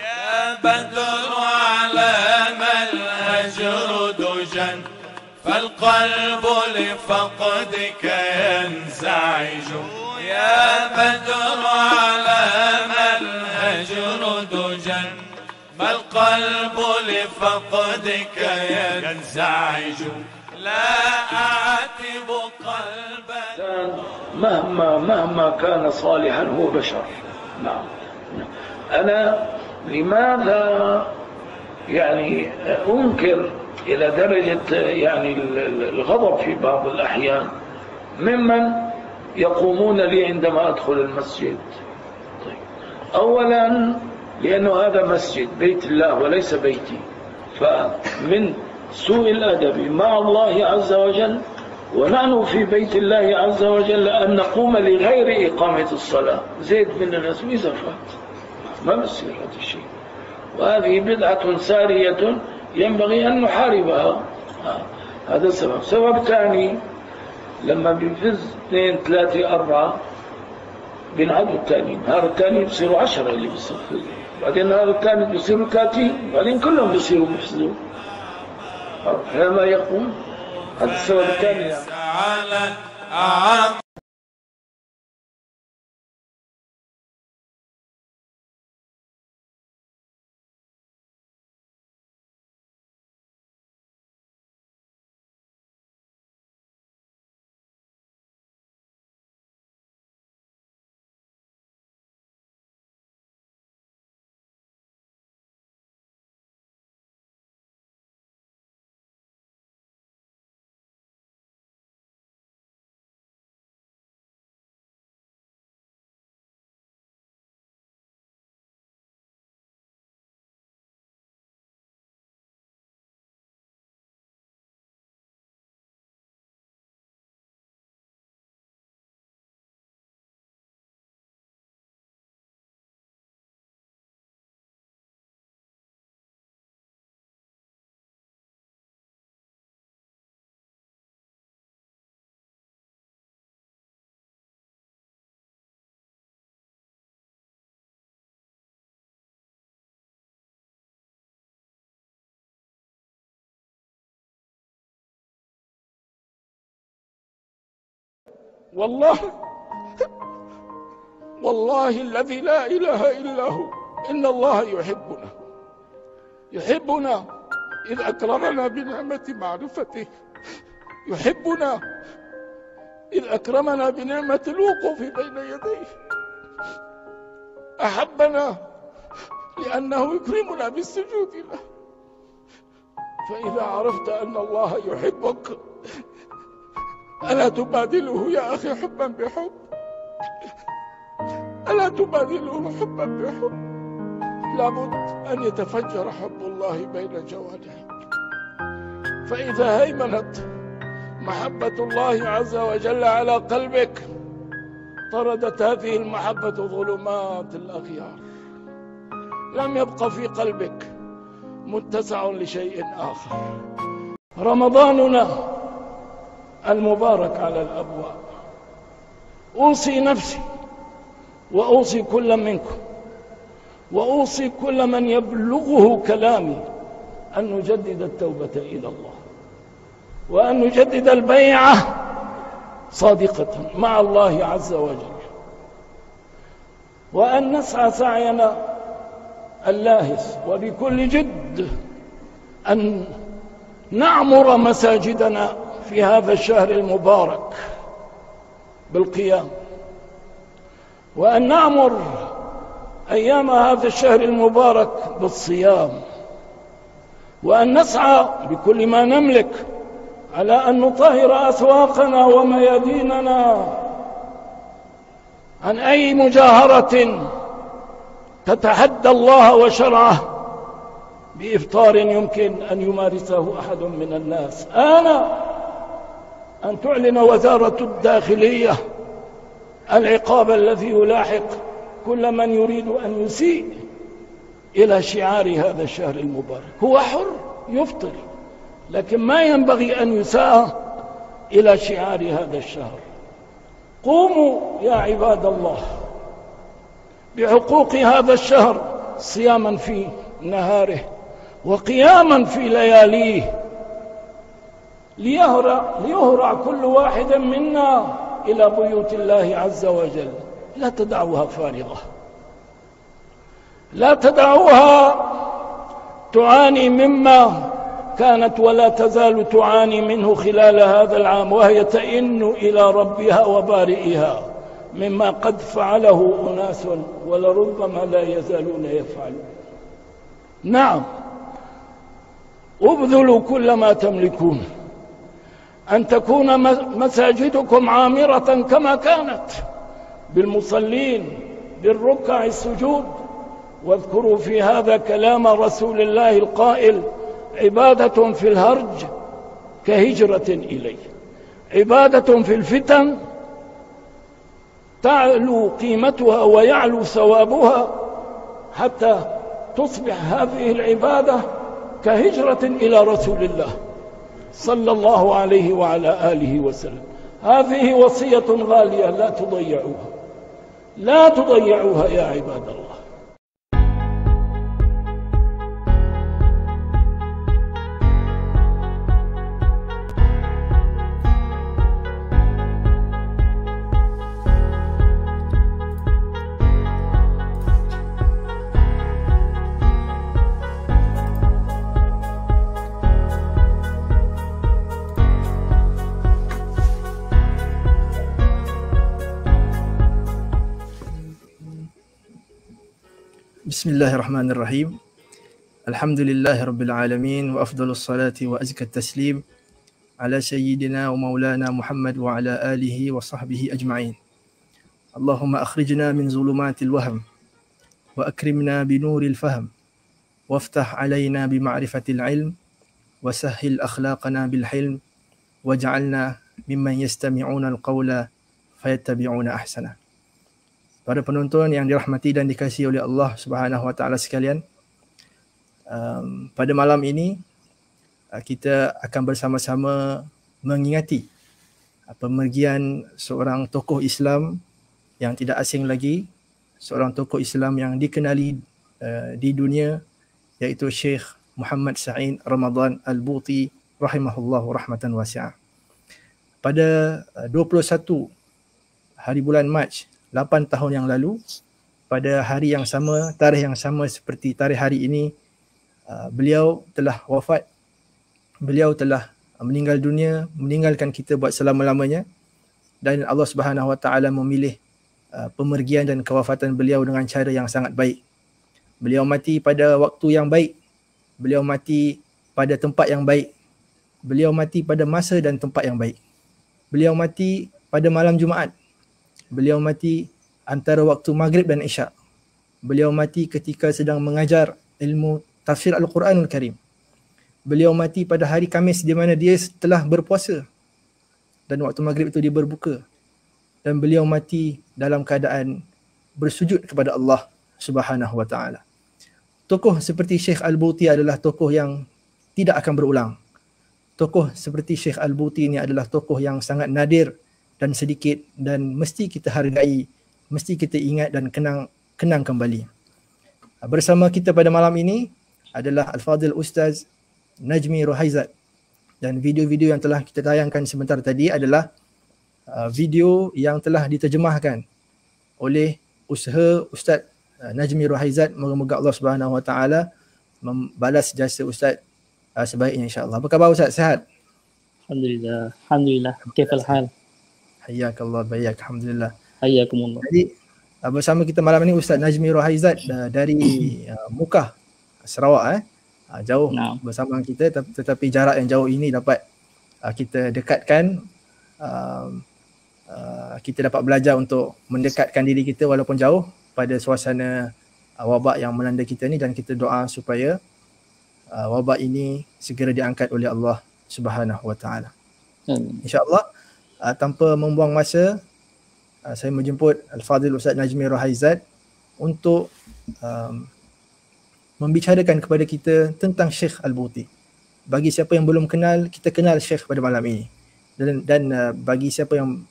يا بدر على الهجر دجا فالقلب لفقدك ينزعج. يا بدر على الهجر دجا فالقلب لفقدك ينزعج. لا أعاتب قلبا مهما كان صالحا هو بشر. نعم. أنا لماذا يعني أنكر إلى درجة يعني الغضب في بعض الأحيان ممن يقومون لي عندما أدخل المسجد؟ طيب، أولا لأنه هذا مسجد بيت الله وليس بيتي، فمن سوء الأدب مع الله عز وجل ونحن في بيت الله عز وجل أن نقوم لغير إقامة الصلاة. زيد من الناس إذا فات ما بصير هذا الشيء، وهذه بدعة سارية ينبغي أن نحاربها. هذا السبب. سبب ثاني، لما بيفز 2 3 4 بنعدوا الثاني، النهار الثاني بيصيروا 10 اللي بيصفوا، بعدين النهار الثاني بيصيروا 30، بعدين كلهم بيصيروا بيحفظوا. هذا ما يقوم. هذا السبب الثاني. والله الذي لا إله إلا هو إن الله يحبنا إذ أكرمنا بنعمة معرفته، يحبنا إذ أكرمنا بنعمة الوقوف بين يديه، أحبنا لأنه يكرمنا بالسجود له. فإذا عرفت أن الله يحبك ألا تبادله يا أخي حبا بحب؟ ألا تبادله حبا بحب؟ لابد أن يتفجر حب الله بين جوانحك. فإذا هيمنت محبة الله عز وجل على قلبك طردت هذه المحبة ظلمات الأغيار، لم يبق في قلبك متسع لشيء آخر. رمضاننا المبارك على الأبواب. أوصي نفسي وأوصي كل منكم وأوصي كل من يبلغه كلامي أن نجدد التوبة إلى الله، وأن نجدد البيعة صادقة مع الله عز وجل، وأن نسعى سعينا اللاهث وبكل جد أن نعمر مساجدنا في هذا الشهر المبارك بالقيام، وأن نعمر أيام هذا الشهر المبارك بالصيام، وأن نسعى بكل ما نملك على أن نطهر أسواقنا ومياديننا عن أي مجاهرة تتحدى الله وشرعه بإفطار يمكن أن يمارسه أحد من الناس. أن تعلن وزارة الداخلية العقاب الذي يلاحق كل من يريد أن يسيء إلى شعار هذا الشهر المبارك. هو حر يفطر، لكن ما ينبغي أن يساء إلى شعار هذا الشهر. قوموا يا عباد الله بحقوق هذا الشهر صياما في نهاره وقياما في لياليه، ليهرع كل واحد منا إلى بيوت الله عز وجل. لا تدعوها فارغة، لا تدعوها تعاني مما كانت ولا تزال تعاني منه خلال هذا العام، وهي تئن إلى ربها وبارئها مما قد فعله أناس ولربما لا يزالون يفعلون. نعم، ابذلوا كل ما تملكون أن تكون مساجدكم عامرة كما كانت بالمصلين بالركع السجود. واذكروا في هذا كلام رسول الله القائل: عبادة في الهرج كهجرة إليه، عبادة في الفتن تعلو قيمتها ويعلو ثوابها حتى تصبح هذه العبادة كهجرة إلى رسول الله صلى الله عليه وعلى آله وسلم. هذه وصية غالية لا تضيعوها، لا تضيعوها يا عباد الله. Bismillahirrahmanirrahim. Alhamdulillahi rabbil alamin wa afdalus salati wa azkat taslim ala sayyidina wa maulana Muhammad wa ala alihi wa sahbihi ajma'in. Allahumma akhrijna min zulumatil wahm wa akrimna bi nuril fahm waftah alayna bi ma'rifatil ilm wa sahhil akhlaqana bil hilm waj'alna mimman yastami'una al-qawla fayattabi'una ahsana. Para penonton yang dirahmati dan dikasihi oleh Allah Subhanahu Wa Taala sekalian, pada malam ini kita akan bersama-sama mengingati pemergian seorang tokoh Islam yang tidak asing lagi, seorang tokoh Islam yang dikenali di dunia, iaitu Syekh Muhammad Sa'id Ramadan Al-Buti rahimahullahu rahmatan wasi'ah. Pada 21 hari bulan Mac 8 tahun yang lalu, pada hari yang sama, tarikh yang sama seperti tarikh hari ini, beliau telah wafat. Beliau telah meninggal dunia, meninggalkan kita buat selama-lamanya, dan Allah Subhanahu Wa Taala memilih pemergian dan kewafatan beliau dengan cara yang sangat baik. Beliau mati pada waktu yang baik, beliau mati pada tempat yang baik, beliau mati pada masa dan tempat yang baik. Beliau mati pada malam Jumaat. Beliau mati antara waktu Maghrib dan Isyak. Beliau mati ketika sedang mengajar ilmu tafsir Al-Quranul Karim. Beliau mati pada hari Khamis di mana dia telah berpuasa dan waktu Maghrib itu dia berbuka. Dan beliau mati dalam keadaan bersujud kepada Allah Subhanahu Wa Taala. Tokoh seperti Syekh Al-Buti adalah tokoh yang tidak akan berulang. Tokoh seperti Syekh Al-Buti ini adalah tokoh yang sangat nadir dan sedikit, dan mesti kita hargai, mesti kita ingat dan kenang kembali. Bersama kita pada malam ini adalah Al-Fadhil Ustaz Najmi Rohaizat, dan video-video yang telah kita tayangkan sebentar tadi adalah video yang telah diterjemahkan oleh usaha Ustaz Najmi Rohaizat. Moga-moga Allah Subhanahu Wa Taala membalas jasa Ustaz sebaiknya, insya-Allah. Apa khabar Ustaz? Sihat? Alhamdulillah. Alhamdulillah. Kaifal hal? Hayyakallah, baik, alhamdulillah. Hayyakumullah. Jadi bersama kita malam ini Ustaz Najmi Rohaizat dari Mukah, Sarawak. Jauh bersama kita, tetapi jarak yang jauh ini dapat kita dekatkan. Kita dapat belajar untuk mendekatkan diri kita walaupun jauh pada suasana wabak yang melanda kita ni, dan kita doa supaya wabak ini segera diangkat oleh Allah Subhanahu Wa Taala. InsyaAllah, tanpa membuang masa, saya menjemput Al-Fadhil Ustaz Najmi Rohaizat untuk membicarakan kepada kita tentang Syekh Al-Buti. Bagi siapa yang belum kenal, kita kenal Syekh pada malam ini. Dan bagi siapa yang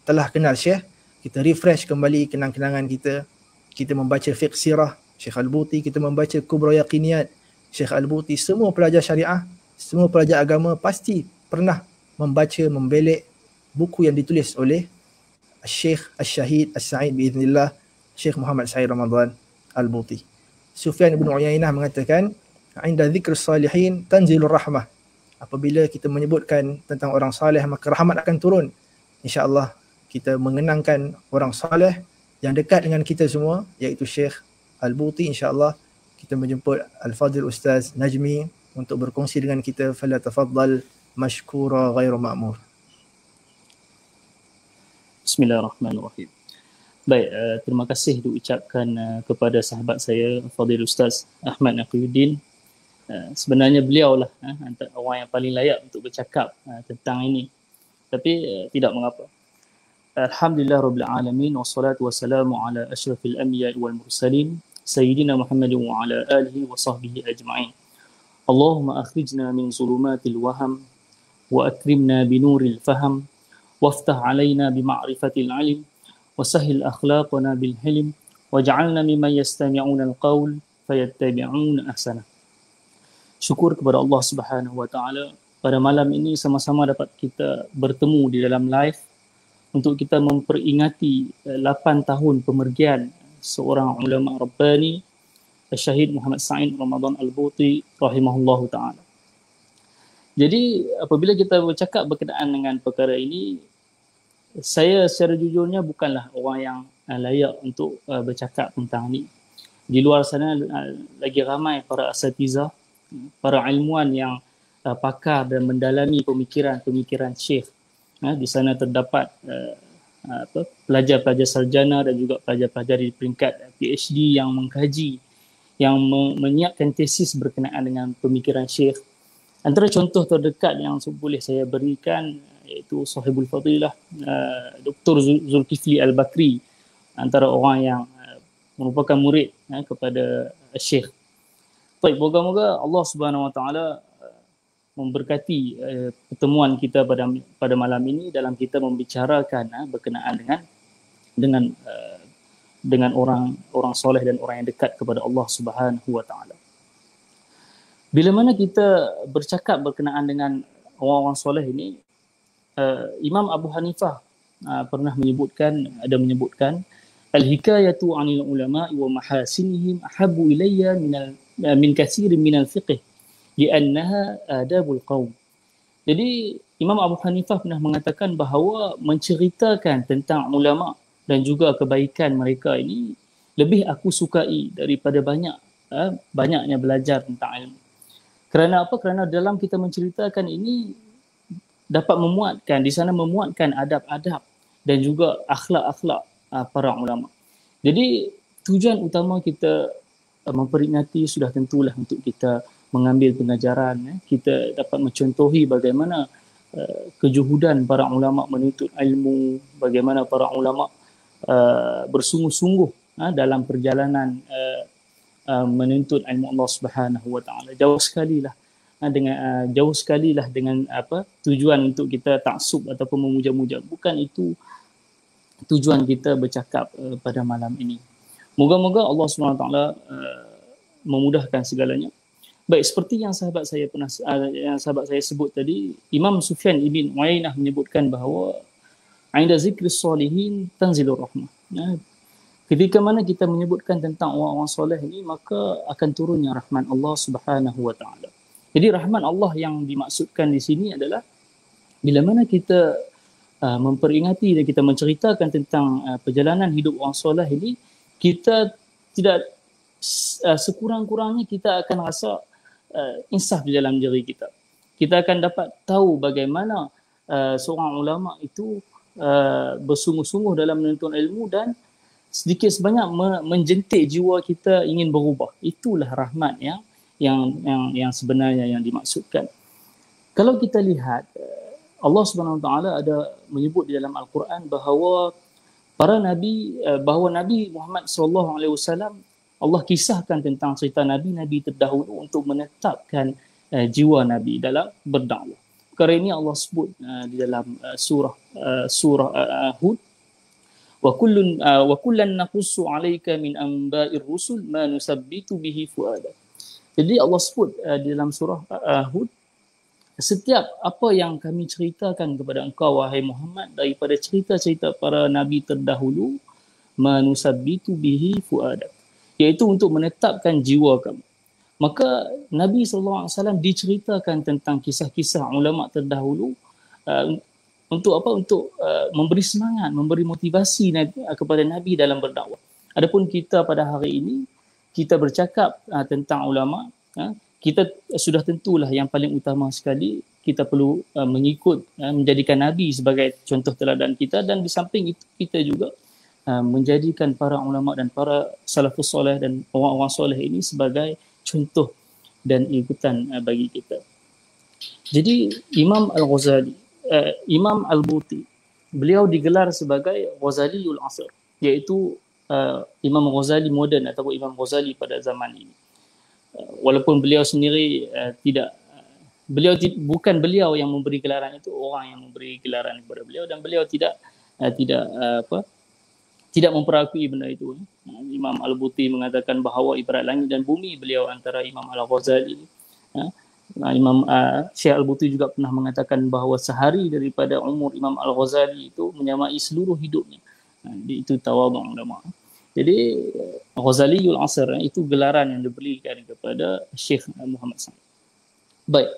telah kenal Syekh, kita refresh kembali kenang-kenangan kita. Kita membaca fiqh sirah Syekh Al-Buti, kita membaca Kubra Yaqiniyat Syekh Al-Buti, semua pelajar syariah, semua pelajar agama pasti pernah membaca, membelek buku yang ditulis oleh Syekh Al-Syahid Al-Sa'id biiznillah, Syekh Muhammad Sa'id Ramadan Al-Buti. Sufyan ibn Uyainah mengatakan, "Inda dzikr salihin tanzilur rahmah." Apabila kita menyebutkan tentang orang saleh, maka rahmat akan turun. InsyaAllah kita mengenangkan orang saleh yang dekat dengan kita semua, iaitu Syekh Al-Buti. InsyaAllah kita menjemput Al-Fadhil Ustaz Najmi untuk berkongsi dengan kita. Fala tafaddal mashkura ghairu ma'mur. Bismillahirrahmanirrahim. Baik, terima kasih diucapkan kepada sahabat saya Fadhil Ustaz Ahmad Naqiyuddin. Sebenarnya beliau lah antara orang yang paling layak untuk bercakap tentang ini. Tapi tidak mengapa. Alhamdulillah Rabbil Alamin, wassalatu wassalamu ala asyrafil anbiya wal mursalin, Sayyidina Muhammad wa ala alihi wa sahbihi ajma'in. Allahumma akhrijna min zulumatil waham wa akrimna binuril faham waftah alaina bima'rifatil alim wa sahil akhlaqana bil hilm waj'alna mimman yastami'una al-qawl fayattabi'una ahsana. Syukur kepada Allah Subhanahu wa taala, pada malam ini sama-sama dapat kita bertemu di dalam live untuk kita memperingati 8 tahun pemergian seorang ulama rabbani, Syahid Muhammad Sa'id Ramadan Al-Buti rahimahullahu taala. Jadi apabila kita bercakap berkenaan dengan perkara ini, saya secara jujurnya bukanlah orang yang layak untuk bercakap tentang ini. Di luar sana lagi ramai para asatizah, para ilmuwan yang pakar dan mendalami pemikiran Syekh. Di sana terdapat pelajar-pelajar sarjana dan juga pelajar-pelajar di peringkat PhD yang mengkaji, yang menyiapkan tesis berkenaan dengan pemikiran Syekh. Antara contoh terdekat yang boleh saya berikan iaitu Sahibul Fadilah Dr. Zulkifli Al-Bakri, antara orang yang merupakan murid kepada Syekh. Baik, moga-moga Allah Subhanahu Wa Taala memberkati pertemuan kita pada malam ini dalam kita membicarakan berkenaan dengan orang soleh dan orang yang dekat kepada Allah Subhanahu Wa Taala. Bila mana kita bercakap berkenaan dengan orang-orang soleh ini, Imam Abu Hanifah pernah menyebutkan al-hikayatu 'anil ulama wa mahasinihim ahabbu ilayya min katsirin minal fiqh li'annaha adabul qaum. Jadi Imam Abu Hanifah pernah mengatakan bahawa menceritakan tentang ulama dan juga kebaikan mereka ini lebih aku sukai daripada banyaknya belajar tentang ilmu. Kerana apa? Kerana dalam kita menceritakan ini dapat memuatkan, di sana memuatkan adab-adab dan juga akhlak-akhlak para ulama. Jadi tujuan utama kita memperingati sudah tentulah untuk kita mengambil pengajaran, kita dapat mencontohi bagaimana kejuhudan para ulama menuntut ilmu, bagaimana para ulama bersungguh-sungguh dalam perjalanan menuntut ilmu Allah Subhanahu Wa Taala. Jauh sekali lah dengan tujuan untuk kita taksub ataupun memuja-muja. Bukan itu tujuan kita bercakap pada malam ini. Moga-moga Allah Subhanahu Wa Taala memudahkan segalanya. Baik, seperti yang sahabat saya sebut tadi, Imam Sufyan ibn Uyainah menyebutkan bahawa "Inda zikri salihin tanzilur rahmah." Ketika mana kita menyebutkan tentang orang-orang soleh ini, maka akan turunnya rahmat Allah Subhanahu Wa Taala. Jadi rahmat Allah yang dimaksudkan di sini adalah bila mana kita memperingati dan kita menceritakan tentang perjalanan hidup orang soleh ini, kita tidak sekurang-kurangnya kita akan rasa insaf di dalam diri kita. Kita akan dapat tahu bagaimana seorang ulama itu bersungguh-sungguh dalam menuntut ilmu dan sedikit sebanyak menjentik jiwa kita ingin berubah. Itulah rahmat yang sebenarnya yang dimaksudkan. Kalau kita lihat, Allah Subhanahu Wa Taala ada menyebut di dalam Al-Quran bahawa Nabi Muhammad sallallahu alaihi wasallam, Allah kisahkan tentang cerita nabi-nabi terdahulu untuk menetapkan jiwa nabi dalam berdakwah. Perkara ini Allah sebut di dalam surah Hud, wa kullan naqussu 'alaika min anba'ir rusul ma nusabbitu bihi fuadak. Jadi Allah sebut di dalam surah Hud, setiap apa yang kami ceritakan kepada engkau wahai Muhammad daripada cerita-cerita para nabi terdahulu, manusabbitu bihi fuadak, iaitu untuk menetapkan jiwa kamu. Maka Nabi SAW diceritakan tentang kisah-kisah ulama terdahulu untuk apa? Untuk memberi semangat, memberi motivasi kepada Nabi dalam berdakwah. Adapun kita pada hari ini, kita bercakap tentang ulama, kita sudah tentulah yang paling utama sekali kita perlu mengikut, menjadikan Nabi sebagai contoh teladan kita, dan di samping itu kita juga menjadikan para ulama dan para salafus soleh dan orang-orang soleh ini sebagai contoh dan ikutan bagi kita. Jadi Imam Al-Ghazali, Imam Al-Buti, beliau digelar sebagai Ghazaliul Asr, iaitu Imam Ghazali moden ataupun Imam Ghazali pada zaman ini. Walaupun beliau sendiri bukan beliau yang memberi gelaran itu, orang yang memberi gelaran kepada beliau, dan beliau tidak memperakui benda itu. Imam Al-Buti mengatakan bahawa ibarat langit dan bumi beliau antara Imam Al-Ghazali. Imam Syekh Al-Buti juga pernah mengatakan bahawa sehari daripada umur Imam Al-Ghazali itu menyamai seluruh hidupnya. Itu tawadhu' ulama. Jadi Ghazaliul Asr itu gelaran yang diberikan kepada Syekh Muhammad Sa'id. Baik.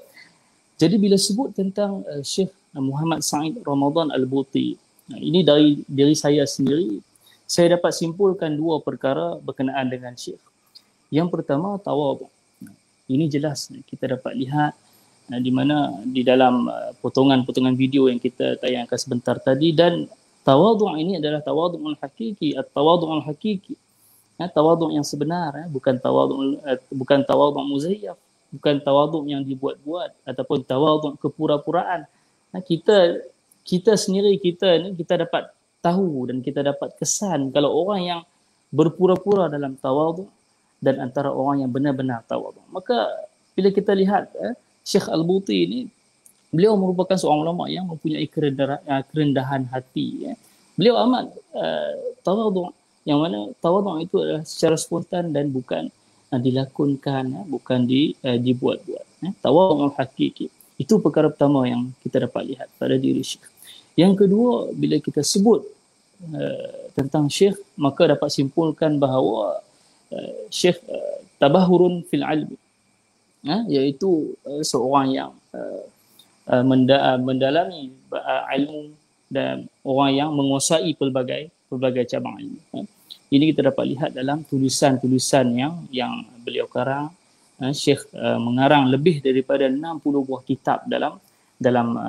Jadi bila sebut tentang Syekh Muhammad Sa'id Ramadan Al-Buti, ini dari diri saya sendiri, saya dapat simpulkan dua perkara berkenaan dengan Syekh. Yang pertama, tawadhu'. Ini jelas kita dapat lihat di mana di dalam potongan-potongan video yang kita tayangkan sebentar tadi, dan tawadhu' ini adalah tawadhu'ul hakiki, at-tawadhu'ul hakiki. Tawadhu' yang sebenar, bukan tawadhu' muzayyaf, bukan tawadhu' yang dibuat-buat ataupun tawadhu' kepura-puraan. Kita sendiri kita dapat tahu dan kita dapat kesan kalau orang yang berpura-pura dalam tawadhu' dan antara orang yang benar-benar tawadhu'. Maka bila kita lihat Syekh Al-Buti ini, beliau merupakan seorang ulama yang mempunyai kerendahan hati. Beliau amat tawadhu', yang mana tawadhu' itu adalah secara spontan dan bukan dilakonkan, bukan dibuat-buat. Tawadhu'ul hakiki. Itu perkara pertama yang kita dapat lihat pada diri Syekh. Yang kedua, bila kita sebut tentang Syekh, maka dapat simpulkan bahawa Syekh tabahurun fil ilmi, iaitu seorang yang mendalami ilmu dan orang yang menguasai pelbagai cabang ilmu. Ini kita dapat lihat dalam tulisan-tulisan yang beliau karang. Syekh mengarang lebih daripada 60 buah kitab dalam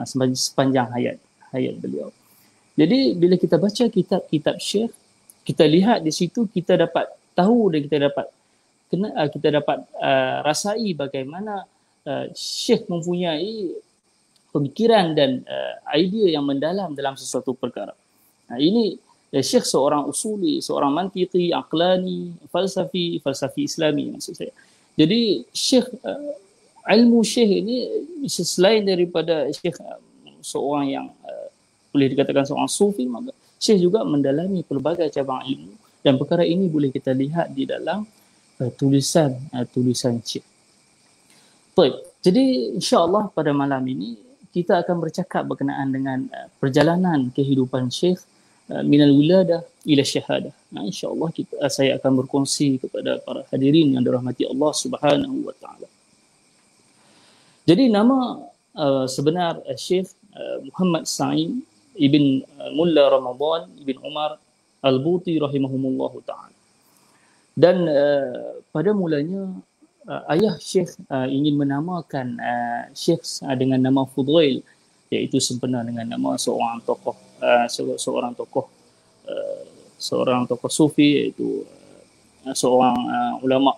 sepanjang hayat beliau. Jadi bila kita baca kitab Syekh, kita lihat di situ, kita dapat tahu dan kita dapat rasai bagaimana Syekh mempunyai pemikiran dan idea yang mendalam dalam sesuatu perkara. Ini Syekh seorang usuli, seorang mantiki, aqlani, falsafi Islami maksud saya. Jadi Syekh, ilmu Syekh ini selain daripada Syekh seorang yang boleh dikatakan seorang sufi, maka Syekh juga mendalami pelbagai cabang ilmu, dan perkara ini boleh kita lihat di dalam tulisan Syekh. Baik, jadi insya-Allah pada malam ini kita akan bercakap berkenaan dengan perjalanan kehidupan Syekh minal wiladah ila syahadah. Insya-Allah saya akan berkongsi kepada para hadirin yang dirahmati Allah Subhanahu wa taala. Jadi nama sebenar Syekh Muhammad Sa'id ibn Mulla Ramadan ibn Umar Al-Buti rahimahumullahu taala. Dan pada mulanya ayah Syekh ingin menamakan Syekh dengan nama Fudail, iaitu sempena dengan nama seorang tokoh sufi, iaitu seorang ulama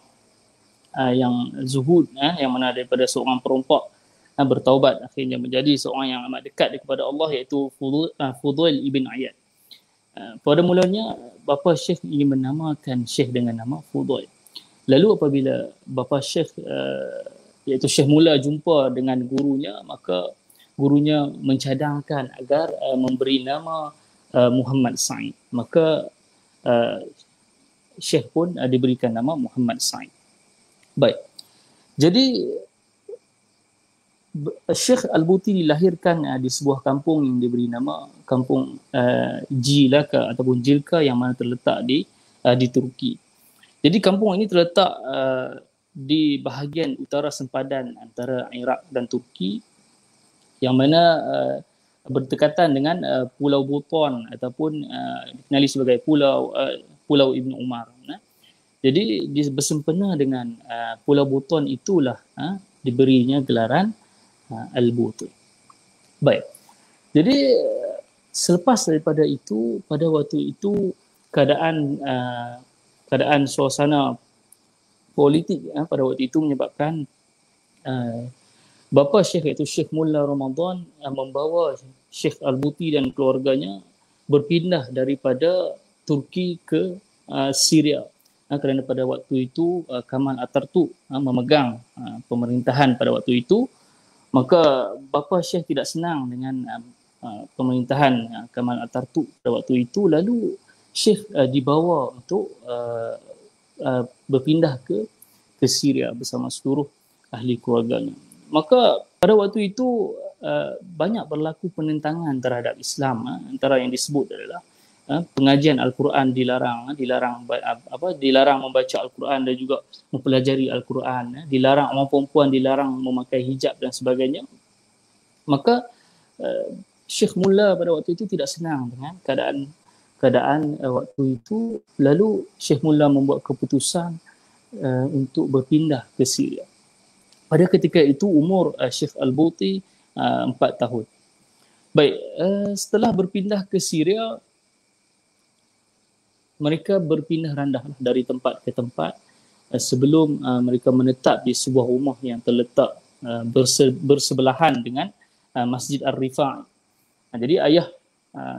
yang zuhud, yang mana daripada seorang perompak bertaubat akhirnya menjadi seorang yang amat dekat kepada Allah, iaitu Fudail ibn Iyad. Pada mulanya bapa Syekh ingin menamakan Syekh dengan nama Fudail. Lalu apabila bapa Syekh iaitu Syekh mula jumpa dengan gurunya, maka gurunya mencadangkan agar memberi nama Muhammad Said. Maka Syekh pun diberikan nama Muhammad Said. Baik. Jadi Syekh Al-Buti dilahirkan di sebuah kampung yang diberi nama kampung Jilaka ataupun Jilka yang mana terletak di Turki. Jadi kampung ini terletak di bahagian utara sempadan antara Iraq dan Turki yang mana berdekatan dengan Pulau Buton ataupun dikenali sebagai Pulau Ibn Umar. Jadi bersempena dengan Pulau Buton itulah diberinya gelaran Al-Buti. Baik. Jadi selepas daripada itu, pada waktu itu keadaan suasana politik pada waktu itu menyebabkan bapa Syekh iaitu Syekh Mullah Ramadan membawa Syekh Al-Buti dan keluarganya berpindah daripada Turki ke Syria. Kerana pada waktu itu Kamal Atatürk memegang pemerintahan pada waktu itu, maka bapa Syekh tidak senang dengan pemerintahan Kamal Atatürk pada waktu itu. Lalu Syekh dibawa untuk berpindah ke Syria bersama seluruh ahli keluarganya. Maka pada waktu itu banyak berlaku penentangan terhadap Islam. Antara yang disebut adalah pengajian Al-Quran dilarang membaca Al-Quran dan juga mempelajari Al-Quran, dilarang orang perempuan dilarang memakai hijab dan sebagainya. Maka Syekh Mullah pada waktu itu tidak senang dengan keadaan waktu itu. Lalu Syekh Mullah membuat keputusan untuk berpindah ke Syria. Pada ketika itu umur Syekh Al-Buti 4 tahun. Baik, setelah berpindah ke Syria, mereka berpindah randah dari tempat ke tempat sebelum mereka menetap di sebuah rumah yang terletak bersebelahan dengan Masjid Ar-Rifa'i. Jadi ayah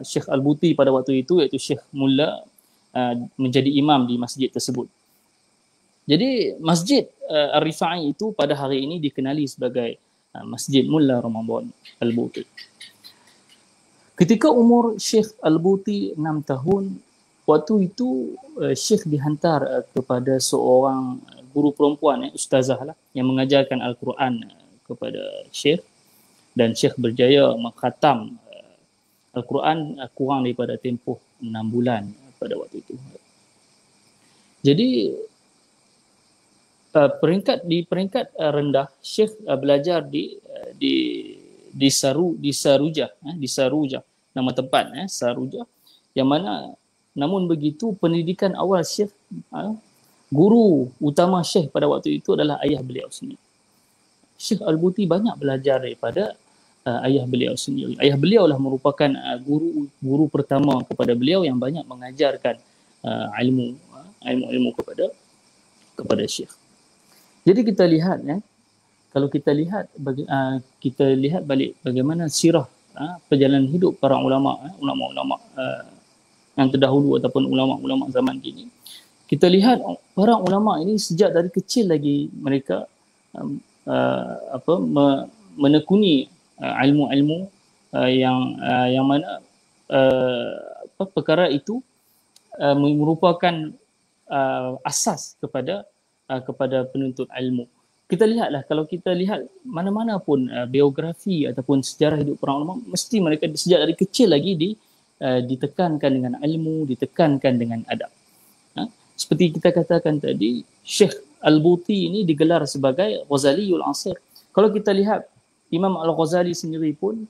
Syekh Al-Buti pada waktu itu iaitu Syekh Mullah menjadi imam di masjid tersebut. Jadi Masjid Ar-Rifa'i itu pada hari ini dikenali sebagai Masjid Mullah Ramadan Al-Buti. Ketika umur Syekh Al-Buti 6 tahun, waktu itu Syekh dihantar kepada seorang guru perempuan, ustazah lah, yang mengajarkan Al-Quran kepada Syekh, dan Syekh berjaya mengkhatam Al-Quran kurang daripada tempoh 6 bulan pada waktu itu. Jadi peringkat rendah, Syekh belajar di Saruja, nama tempat Saruja, yang mana namun begitu pendidikan awal Syekh, guru utama Syekh pada waktu itu adalah ayah beliau sendiri. Syekh Al-Buti banyak belajar daripada ayah beliau sendiri. Ayah beliau lah merupakan guru pertama kepada beliau yang banyak mengajarkan ilmu kepada Syekh. Jadi kita lihat kalau kita lihat balik bagaimana sirah perjalanan hidup para ulama yang terdahulu ataupun ulama-ulama zaman kini. Kita lihat para ulama ini sejak dari kecil lagi mereka menekuni ilmu-ilmu yang mana perkara itu merupakan asas kepada penuntut ilmu. Kita lihatlah, kalau kita lihat mana-mana pun biografi ataupun sejarah hidup para ulama, mesti mereka sejak dari kecil lagi ditekankan dengan ilmu, ditekankan dengan adab. Seperti kita katakan tadi, Syekh Al-Buti ini digelar sebagai Ghazaliul Asir. Kalau kita lihat Imam Al-Ghazali sendiri pun,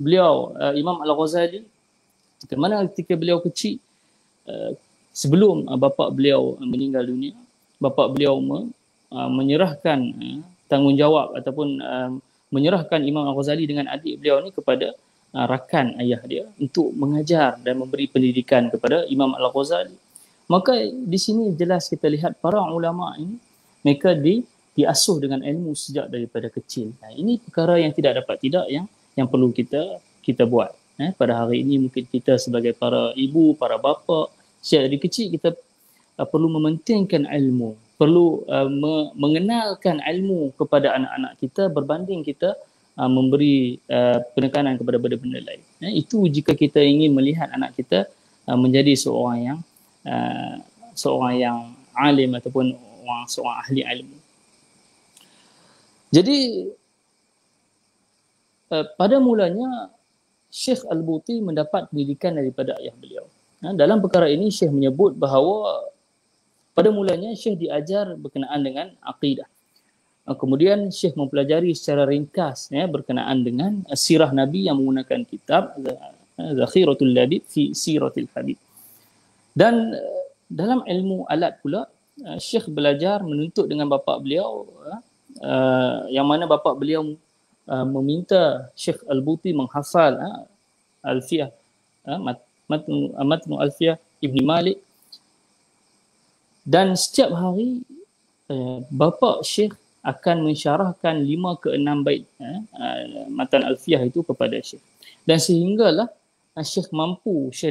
beliau Imam Al-Ghazali ketika beliau kecil, sebelum bapa beliau meninggal dunia, bapa beliau menyerahkan tanggungjawab ataupun menyerahkan Imam Al-Ghazali dengan adik beliau ni kepada rakan ayah dia untuk mengajar dan memberi pendidikan kepada Imam Al-Ghazali. Maka di sini jelas kita lihat para ulama ini mereka diasuh dengan ilmu sejak daripada kecil. Ini perkara yang tidak dapat tidak yang perlu kita buat. Pada hari ini mungkin kita sebagai para ibu, para bapa, sejak dari kecil kita perlu mementingkan ilmu, perlu mengenalkan ilmu kepada anak-anak kita berbanding kita memberi penekanan kepada benda-benda lain. Itu jika kita ingin melihat anak kita menjadi seorang yang alim ataupun seorang ahli ilmu. Jadi pada mulanya Syekh Al-Buti mendapat pendidikan daripada ayah beliau. Dalam perkara ini Syekh menyebut bahawa pada mulanya Syekh diajar berkenaan dengan akidah. Kemudian Syekh mempelajari secara ringkas berkenaan dengan sirah Nabi yang menggunakan kitab Zakhiratul Labib fi Siratil Habib. Dan dalam ilmu alat pula Syekh belajar menuntut dengan bapa beliau, yang mana bapa beliau meminta Syekh Al-Buti menghafal Alfiyah, Matnu Alfiyah Ibn Malik, dan setiap hari bapa Syekh akan mensyarahkan 5 ke 6 bait matan Alfiyah itu kepada Syekh. Dan sehinggalah Syekh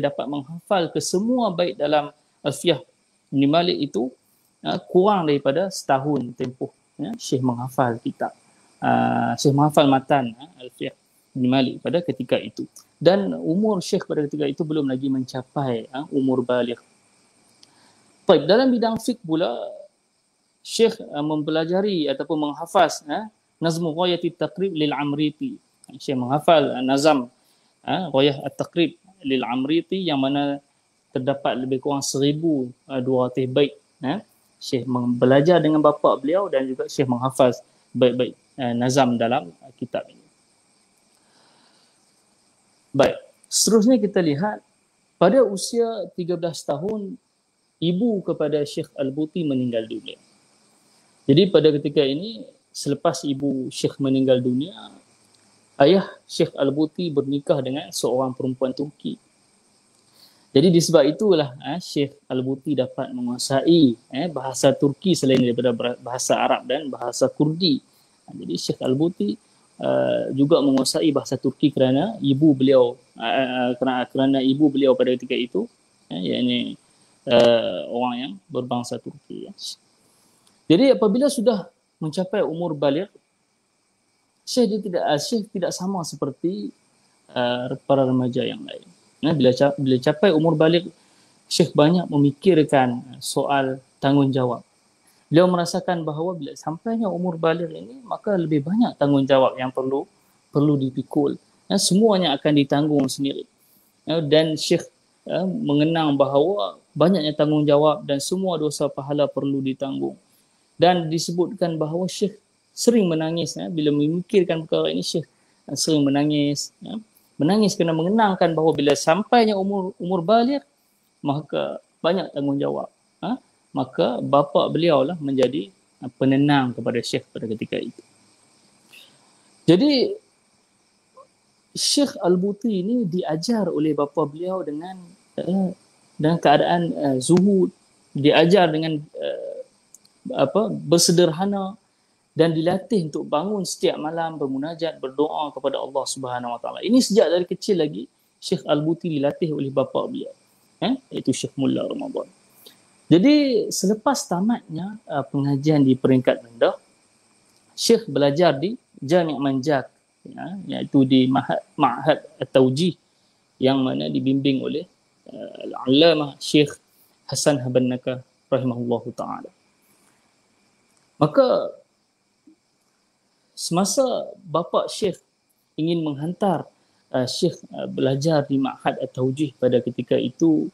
dapat menghafal ke semua bait dalam Alfiyah Ibn Malik itu kurang daripada setahun tempoh Syekh menghafal kitab. Syekh menghafal matan Alfiyah Ibn Malik pada ketika itu. Dan umur Syekh pada ketika itu belum lagi mencapai umur baligh. Baik, dalam bidang fiqh pula Syekh mempelajari ataupun menghafaz Nazmu Ghayatit Taqrib lil Amriti. Syekh menghafal nazam Ghayah At-Taqrib lil Amriti yang mana terdapat lebih kurang 1,200 bait. Syekh belajar dengan bapa beliau dan juga Syekh menghafaz bait-bait nazam dalam kitab ini. Baik, seterusnya kita lihat pada usia 13 tahun ibu kepada Syekh Al-Buti meninggal dunia. Jadi pada ketika ini selepas ibu Syekh meninggal dunia, ayah Syekh Al-Buti bernikah dengan seorang perempuan Turki. Jadi disebab itulah Syekh Al-Buti dapat menguasai bahasa Turki selain daripada bahasa Arab dan bahasa Kurdi. Jadi Syekh Al-Buti juga menguasai bahasa Turki kerana ibu beliau kerana ibu beliau pada ketika itu yakni orang yang berbangsa Turki. Jadi apabila sudah mencapai umur baligh, Syekh tidak sama seperti para remaja yang lain. Bila capai umur baligh, Syekh banyak memikirkan soal tanggungjawab. Beliau merasakan bahawa bila sampainya umur baligh ini, maka lebih banyak tanggungjawab yang perlu dipikul. Semuanya akan ditanggung sendiri. Dan Syekh mengenang bahawa banyaknya tanggungjawab dan semua dosa pahala perlu ditanggung. Dan disebutkan bahawa Syekh sering menangis bila memikirkan perkara ini. Syekh sering menangis. Menangis kerana mengenangkan bahawa bila sampainya umur baligh, maka banyak tanggungjawab. Maka bapa beliau lah menjadi penenang kepada Syekh pada ketika itu. Jadi Syekh Al-Buti ini diajar oleh bapa beliau dengan keadaan zuhud, diajar dengan bersederhana dan dilatih untuk bangun setiap malam bermunajat, berdoa kepada Allah Subhanahu Wa Taala. Ini sejak dari kecil lagi Syekh Al-Buti dilatih oleh bapa beliau, iaitu Syekh Mullah Ramadan. Jadi selepas tamatnya pengajian di peringkat rendah, Syekh belajar di Jami' Manjak, iaitu di Ma'had At-Tawjih yang mana dibimbing oleh Al-Allamah Syekh Hasan Habannaka rahimahullahu ta'ala. Maka semasa bapa Syekh ingin menghantar Syekh belajar di Ma'had At-Tawjih pada ketika itu,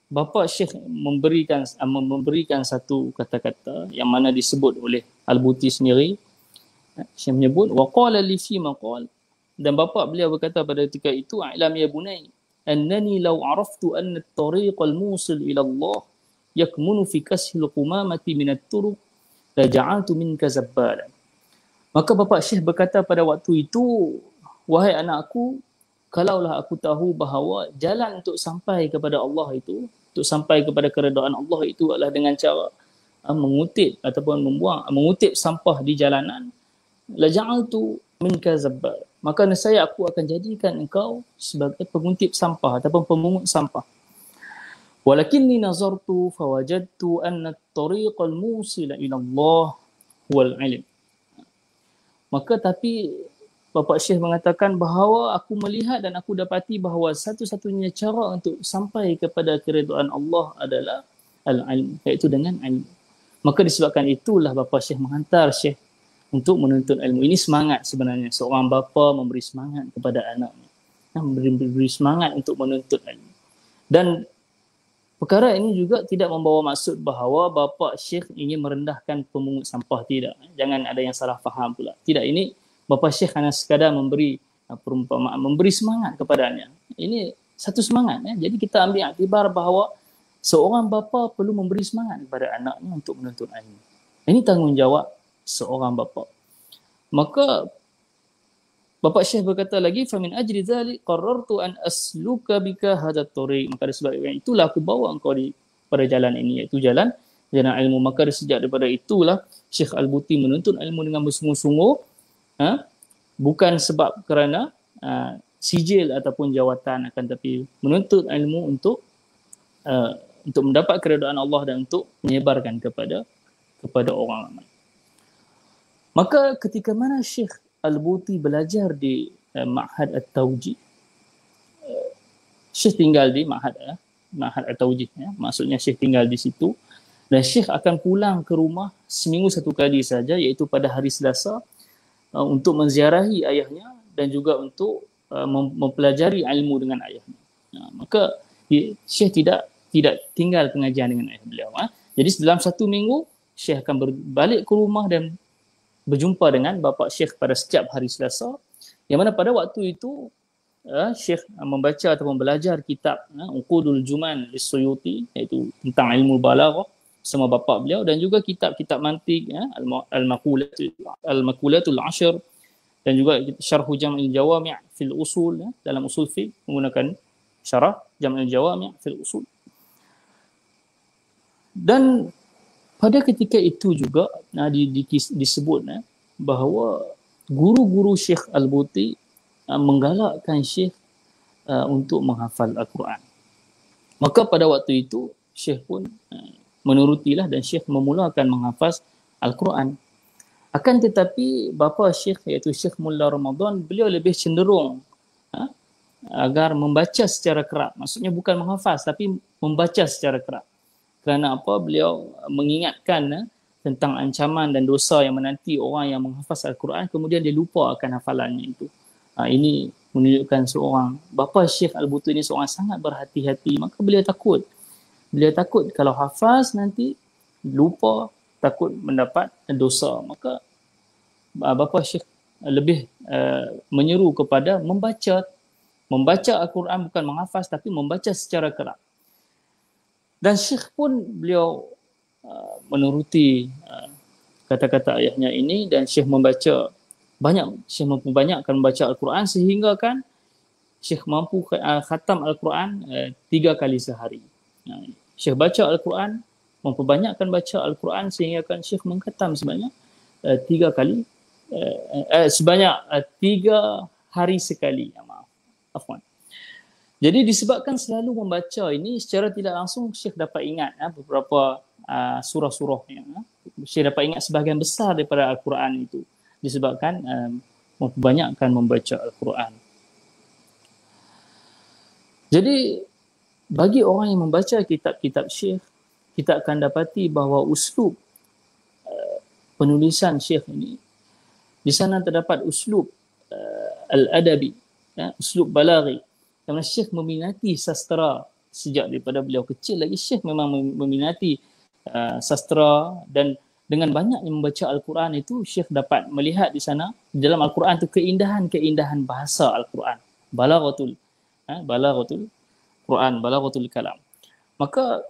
Bapa Syekh memberikan satu kata-kata yang mana disebut oleh Al-Buti sendiri. Syekh menyebut waqala li fi maqal, dan bapa beliau berkata pada ketika itu, a'lam ya bunai annani law araftu anna at-tariq al-musil ila Allah yakmunu fi kashil qumamati min at-turuq la ja'altu minka zabbalan. Maka bapa Syekh berkata pada waktu itu, wahai anakku, kalaulah aku tahu bahawa jalan untuk sampai kepada Allah itu, untuk sampai kepada keredaan Allah itu adalah dengan cara mengutip ataupun mengutip sampah di jalanan, la ja'altu minka zabbar, maka nescaya aku akan jadikan engkau sebagai pengutip sampah ataupun pemungut sampah. Walakinni nazartu fawajadtu anna at-tariq al-musila ila Allah huwal ilm. Maka tapi Bapak Syekh mengatakan bahawa aku melihat dan aku dapati bahawa satu-satunya cara untuk sampai kepada keridhaan Allah adalah al-ilm, iaitu dengan ilmu. Maka disebabkan itulah Bapak Syekh menghantar Syekh untuk menuntut ilmu. Ini semangat sebenarnya. Seorang bapa memberi semangat kepada anaknya. Memberi semangat untuk menuntut ilmu. Dan perkara ini juga tidak membawa maksud bahawa Bapak Syekh ingin merendahkan pemungut sampah. Tidak. Jangan ada yang salah faham pula. Tidak, ini Bapak Syekh hanya sekadar memberi perumpamaan, memberi semangat kepadanya. Ini satu semangat. Jadi kita ambil iktibar bahawa seorang bapa perlu memberi semangat kepada anaknya untuk menuntut ilmu. Ini tanggungjawab seorang bapa. Maka Bapak Syekh berkata lagi, famin ajri dzalik qarrartu an asluka bika hadat tariq. Maka disebabkan itulah aku bawa engkau pada jalan ini, iaitu jalan ilmu. Maka sejak daripada itulah Syekh Al-Buti menuntut ilmu dengan bersungguh-sungguh, bukan sebab kerana sijil ataupun jawatan, akan tapi menuntut ilmu untuk mendapat keridaan Allah dan untuk menyebarkan kepada orang ramai. Maka ketika mana Syekh Al-Buti belajar di Ma'had At-Tawjih, Syekh tinggal di Ma'had At-Tawjih, maksudnya Syekh tinggal di situ, dan Syekh akan pulang ke rumah seminggu satu kali saja, iaitu pada hari Selasa, untuk menziarahi ayahnya dan juga untuk mempelajari ilmu dengan ayahnya. Maka Syekh tidak tinggal pengajian dengan ayah beliau. Jadi dalam satu minggu Syekh akan balik ke rumah dan berjumpa dengan bapa Syekh pada setiap hari Selasa, yang mana pada waktu itu Syekh membaca ataupun belajar kitab Uqudul Juman Lis-Suyuti, iaitu tentang ilmu balaghah sama bapa beliau, dan juga kitab-kitab mantik Al-Maqulatul Ashr, dan juga Syarhu Jam'il Jawami' fil Usul, dalam usul fiqh menggunakan syarah Jam'il Jawami' fil Usul. Dan pada ketika itu juga disebut bahawa guru-guru Syekh Al-Buti menggalakkan Syekh untuk menghafal Al-Quran. Maka pada waktu itu Syekh pun menurutilah dan Syekh memulakan menghafaz Al-Quran. Akan tetapi bapa Syekh, iaitu Syekh Mullah Ramadan, beliau lebih cenderung agar membaca secara kerap. Maksudnya bukan menghafaz tapi membaca secara kerap. Kerana apa? Beliau mengingatkan tentang ancaman dan dosa yang menanti orang yang menghafaz Al-Quran kemudian dia lupa akan hafalannya itu. Ini menunjukkan seorang bapa Syekh Al-Buti ini seorang sangat berhati-hati. Maka beliau takut. Beliau takut kalau hafaz nanti lupa, takut mendapat dosa. Maka bapa Syekh lebih menyeru kepada membaca Al-Quran, bukan menghafaz tapi membaca secara kerap. Dan Syekh pun beliau menuruti kata-kata ayahnya ini, dan Syekh membaca Syekh mampu banyakkan membaca Al-Quran sehingga kan Syekh mampu khatam Al-Quran 3 kali sehari. Syekh baca Al-Quran, memperbanyakkan baca Al-Quran sehingga kan Syekh mengkhatam sebanyak 3 kali, sebanyak 3 hari sekali. Afwan. Jadi disebabkan selalu membaca ini, secara tidak langsung Syekh dapat ingat beberapa surah-surahnya. Syekh dapat ingat sebahagian besar daripada Al-Quran itu disebabkan memperbanyakkan membaca Al-Quran. Jadi bagi orang yang membaca kitab-kitab Syekh, kita akan dapati bahawa uslub penulisan Syekh ini, di sana terdapat uslub al-adabi, uslub balaghi. Kerana Syekh meminati sastra sejak daripada beliau kecil lagi. Syekh memang meminati sastra, dan dengan banyaknya membaca Al-Quran itu Syekh dapat melihat di sana dalam Al-Quran itu keindahan-keindahan bahasa Al-Quran, balaghatul Quran, balaghatul kalam. Maka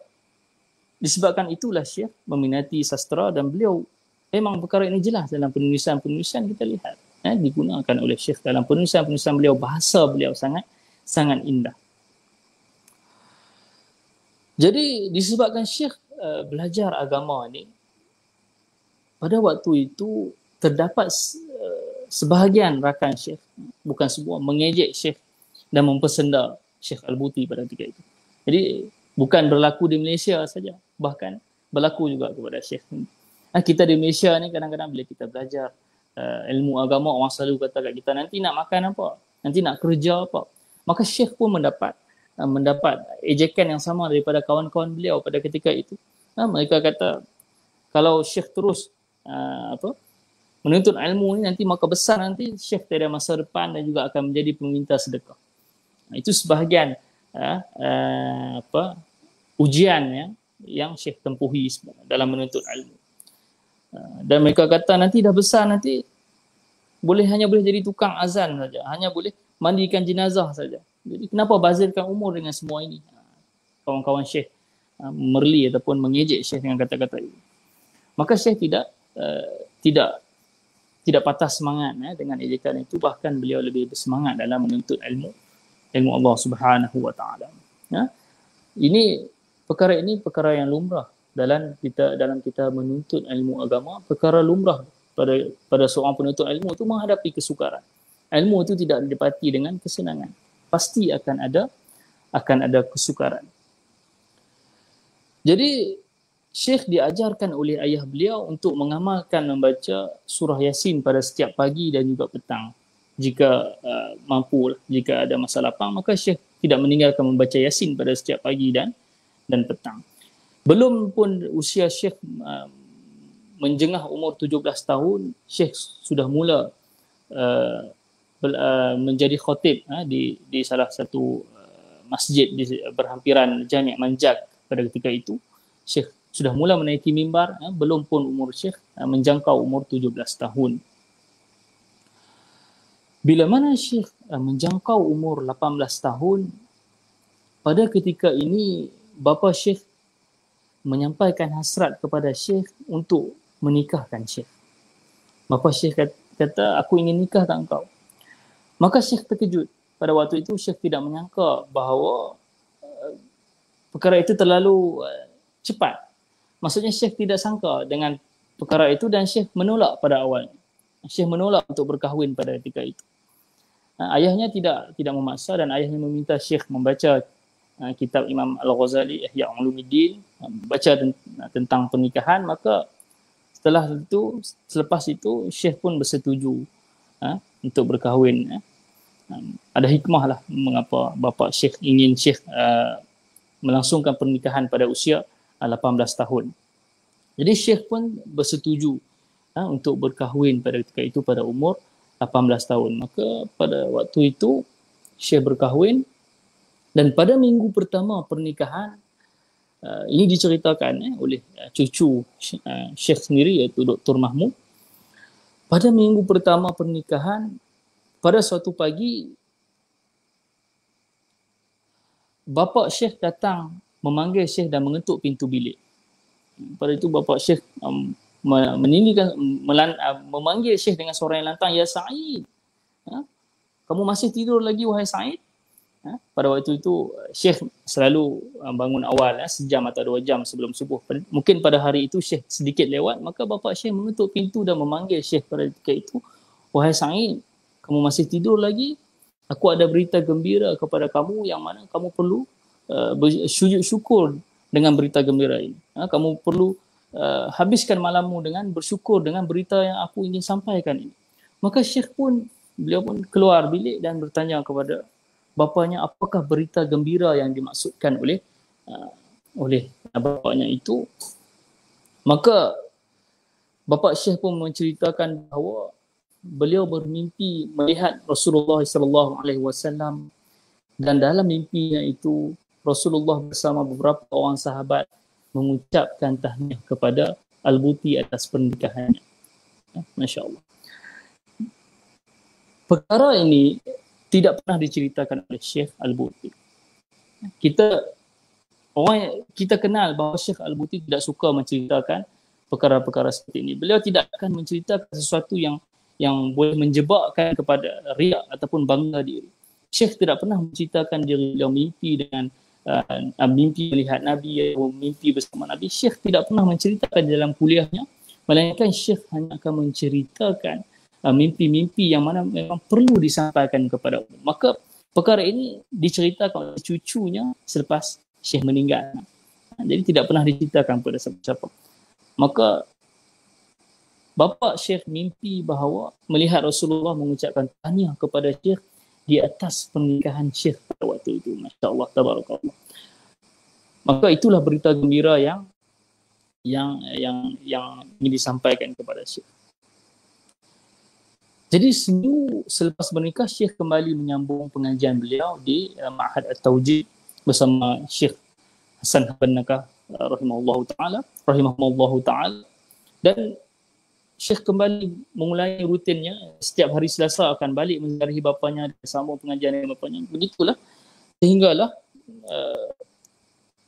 disebabkan itulah Syekh meminati sastra, dan beliau memang perkara ini jelas dalam penulisan-penulisan kita lihat digunakan oleh Syekh dalam penulisan-penulisan beliau. Bahasa beliau sangat indah. Jadi disebabkan Syekh belajar agama ini, pada waktu itu terdapat sebahagian rakan Syekh, bukan semua, mengejek Syekh dan mempersenda Syekh Al-Buti pada ketika itu. Jadi bukan berlaku di Malaysia saja, bahkan berlaku juga kepada Syekh. Kita di Malaysia ni kadang-kadang bila kita belajar ilmu agama, orang selalu kata kat kita, nanti nak makan apa? Nanti nak kerja apa? Maka Syekh pun mendapat ejekan yang sama daripada kawan-kawan beliau pada ketika itu. Mereka kata, kalau Syekh terus menuntut ilmu ni nanti, maka besar nanti Syekh tiada masa depan dan juga akan menjadi peminta sedekah. Itu sebahagian ujian yang Syekh tempuhi dalam menuntut ilmu. Dan mereka kata nanti dah besar, nanti hanya boleh jadi tukang azan saja, hanya boleh mandikan jenazah saja. Jadi kenapa bazirkan umur dengan semua ini? Kawan-kawan Syekh merli ataupun mengejek Syekh dengan kata-kata ini. Maka Syekh tidak patah semangat dengan ejekan itu, bahkan beliau lebih bersemangat dalam menuntut ilmu Allah Subhanahu wa taala. Perkara ini perkara yang lumrah dalam kita menuntut ilmu agama. Perkara lumrah pada seorang penuntut ilmu itu menghadapi kesukaran. Ilmu itu tidak didapati dengan kesenangan. Pasti akan ada kesukaran. Jadi Syekh diajarkan oleh ayah beliau untuk mengamalkan membaca surah Yasin pada setiap pagi dan juga petang. Jika mampu, jika ada masa lapang, maka Syekh tidak meninggalkan membaca Yasin pada setiap pagi dan petang. Belum pun usia Syekh menjengah umur 17 tahun, Syekh sudah mula menjadi khatib di salah satu masjid di berhampiran Jami' Manjak pada ketika itu. Syekh sudah mula menaiki mimbar, belum pun umur Syekh menjangkau umur 17 tahun. Bila mana Syekh menjangkau umur 18 tahun, pada ketika ini bapa Syekh menyampaikan hasrat kepada Syekh untuk menikahkan Syekh. Bapa Syekh kata, aku ingin nikah dengan kau. Maka Syekh terkejut. Pada waktu itu Syekh tidak menyangka bahawa perkara itu terlalu cepat. Maksudnya Syekh tidak sangka dengan perkara itu dan Syekh menolak pada awalnya. Syekh menolak untuk berkahwin pada ketika itu. Ayahnya tidak memaksa dan ayahnya meminta Syekh membaca kitab Imam Al-Ghazali, Ihya Ulumuddin, baca tentang pernikahan. Maka selepas itu Syekh pun bersetuju untuk berkahwin. Ada hikmah lah mengapa bapa Syekh ingin Syekh melangsungkan pernikahan pada usia 18 tahun. Jadi Syekh pun bersetuju untuk berkahwin pada ketika itu pada umur 18 tahun. Maka pada waktu itu Syekh berkahwin dan pada minggu pertama pernikahan, ini diceritakan oleh cucu Syekh sendiri iaitu Dr. Mahmud. Pada minggu pertama pernikahan, pada suatu pagi bapa Syekh datang memanggil Syekh dan mengetuk pintu bilik. Pada itu bapa Syekh memanggil Syekh dengan suara yang lantang, "Ya Sa'id, kamu masih tidur lagi wahai Sa'id?" Pada waktu itu Syekh selalu bangun awal, sejam atau 2 jam sebelum subuh. Mungkin pada hari itu Syekh sedikit lewat, maka bapa Syekh mengetuk pintu dan memanggil Syekh pada ketika itu, "Wahai Sa'id, kamu masih tidur lagi? Aku ada berita gembira kepada kamu yang mana kamu perlu bersujud syukur dengan berita gembira ini. Kamu perlu habiskan malammu dengan bersyukur dengan berita yang aku ingin sampaikan ini." Maka Syekh beliau pun keluar bilik dan bertanya kepada bapanya apakah berita gembira yang dimaksudkan oleh bapanya itu. Maka bapa Syekh pun menceritakan bahawa beliau bermimpi melihat Rasulullah SAW dan dalam mimpinya itu Rasulullah bersama beberapa orang sahabat mengucapkan tahniah kepada Al-Buti atas pernikahannya. Masya Allah. Perkara ini tidak pernah diceritakan oleh Syekh Al-Buti. Kita kenal bahawa Syekh Al-Buti tidak suka menceritakan perkara-perkara seperti ini. Beliau tidak akan menceritakan sesuatu yang boleh menjebakkan kepada riak ataupun bangga diri. Syekh tidak pernah menceritakan diri beliau mimpi dengan mimpi melihat Nabi atau mimpi bersama Nabi. Syekh tidak pernah menceritakan dalam kuliahnya, melainkan Syekh hanya akan menceritakan mimpi-mimpi yang mana memang perlu disampaikan kepada umum. Maka perkara ini diceritakan oleh cucunya selepas Syekh meninggal. Jadi tidak pernah diceritakan kepada siapa-siapa. Maka bapa Syekh mimpi bahawa melihat Rasulullah mengucapkan tahniah kepada Syekh di atas pernikahan Syekh pada waktu itu. Masya Allah, tabarakallah. Maka itulah berita gembira yang ingin disampaikan kepada Syekh. Jadi selepas bernikah, Syekh kembali menyambung pengajian beliau di Ma'had At-Tawjih bersama Syekh Hasan Habannakah rahimahullahu ta'ala, dan Syekh kembali memulai rutinnya. Setiap hari Selasa akan balik menziarahi bapanya dan sambung pengajian dengan bapanya. Begitulah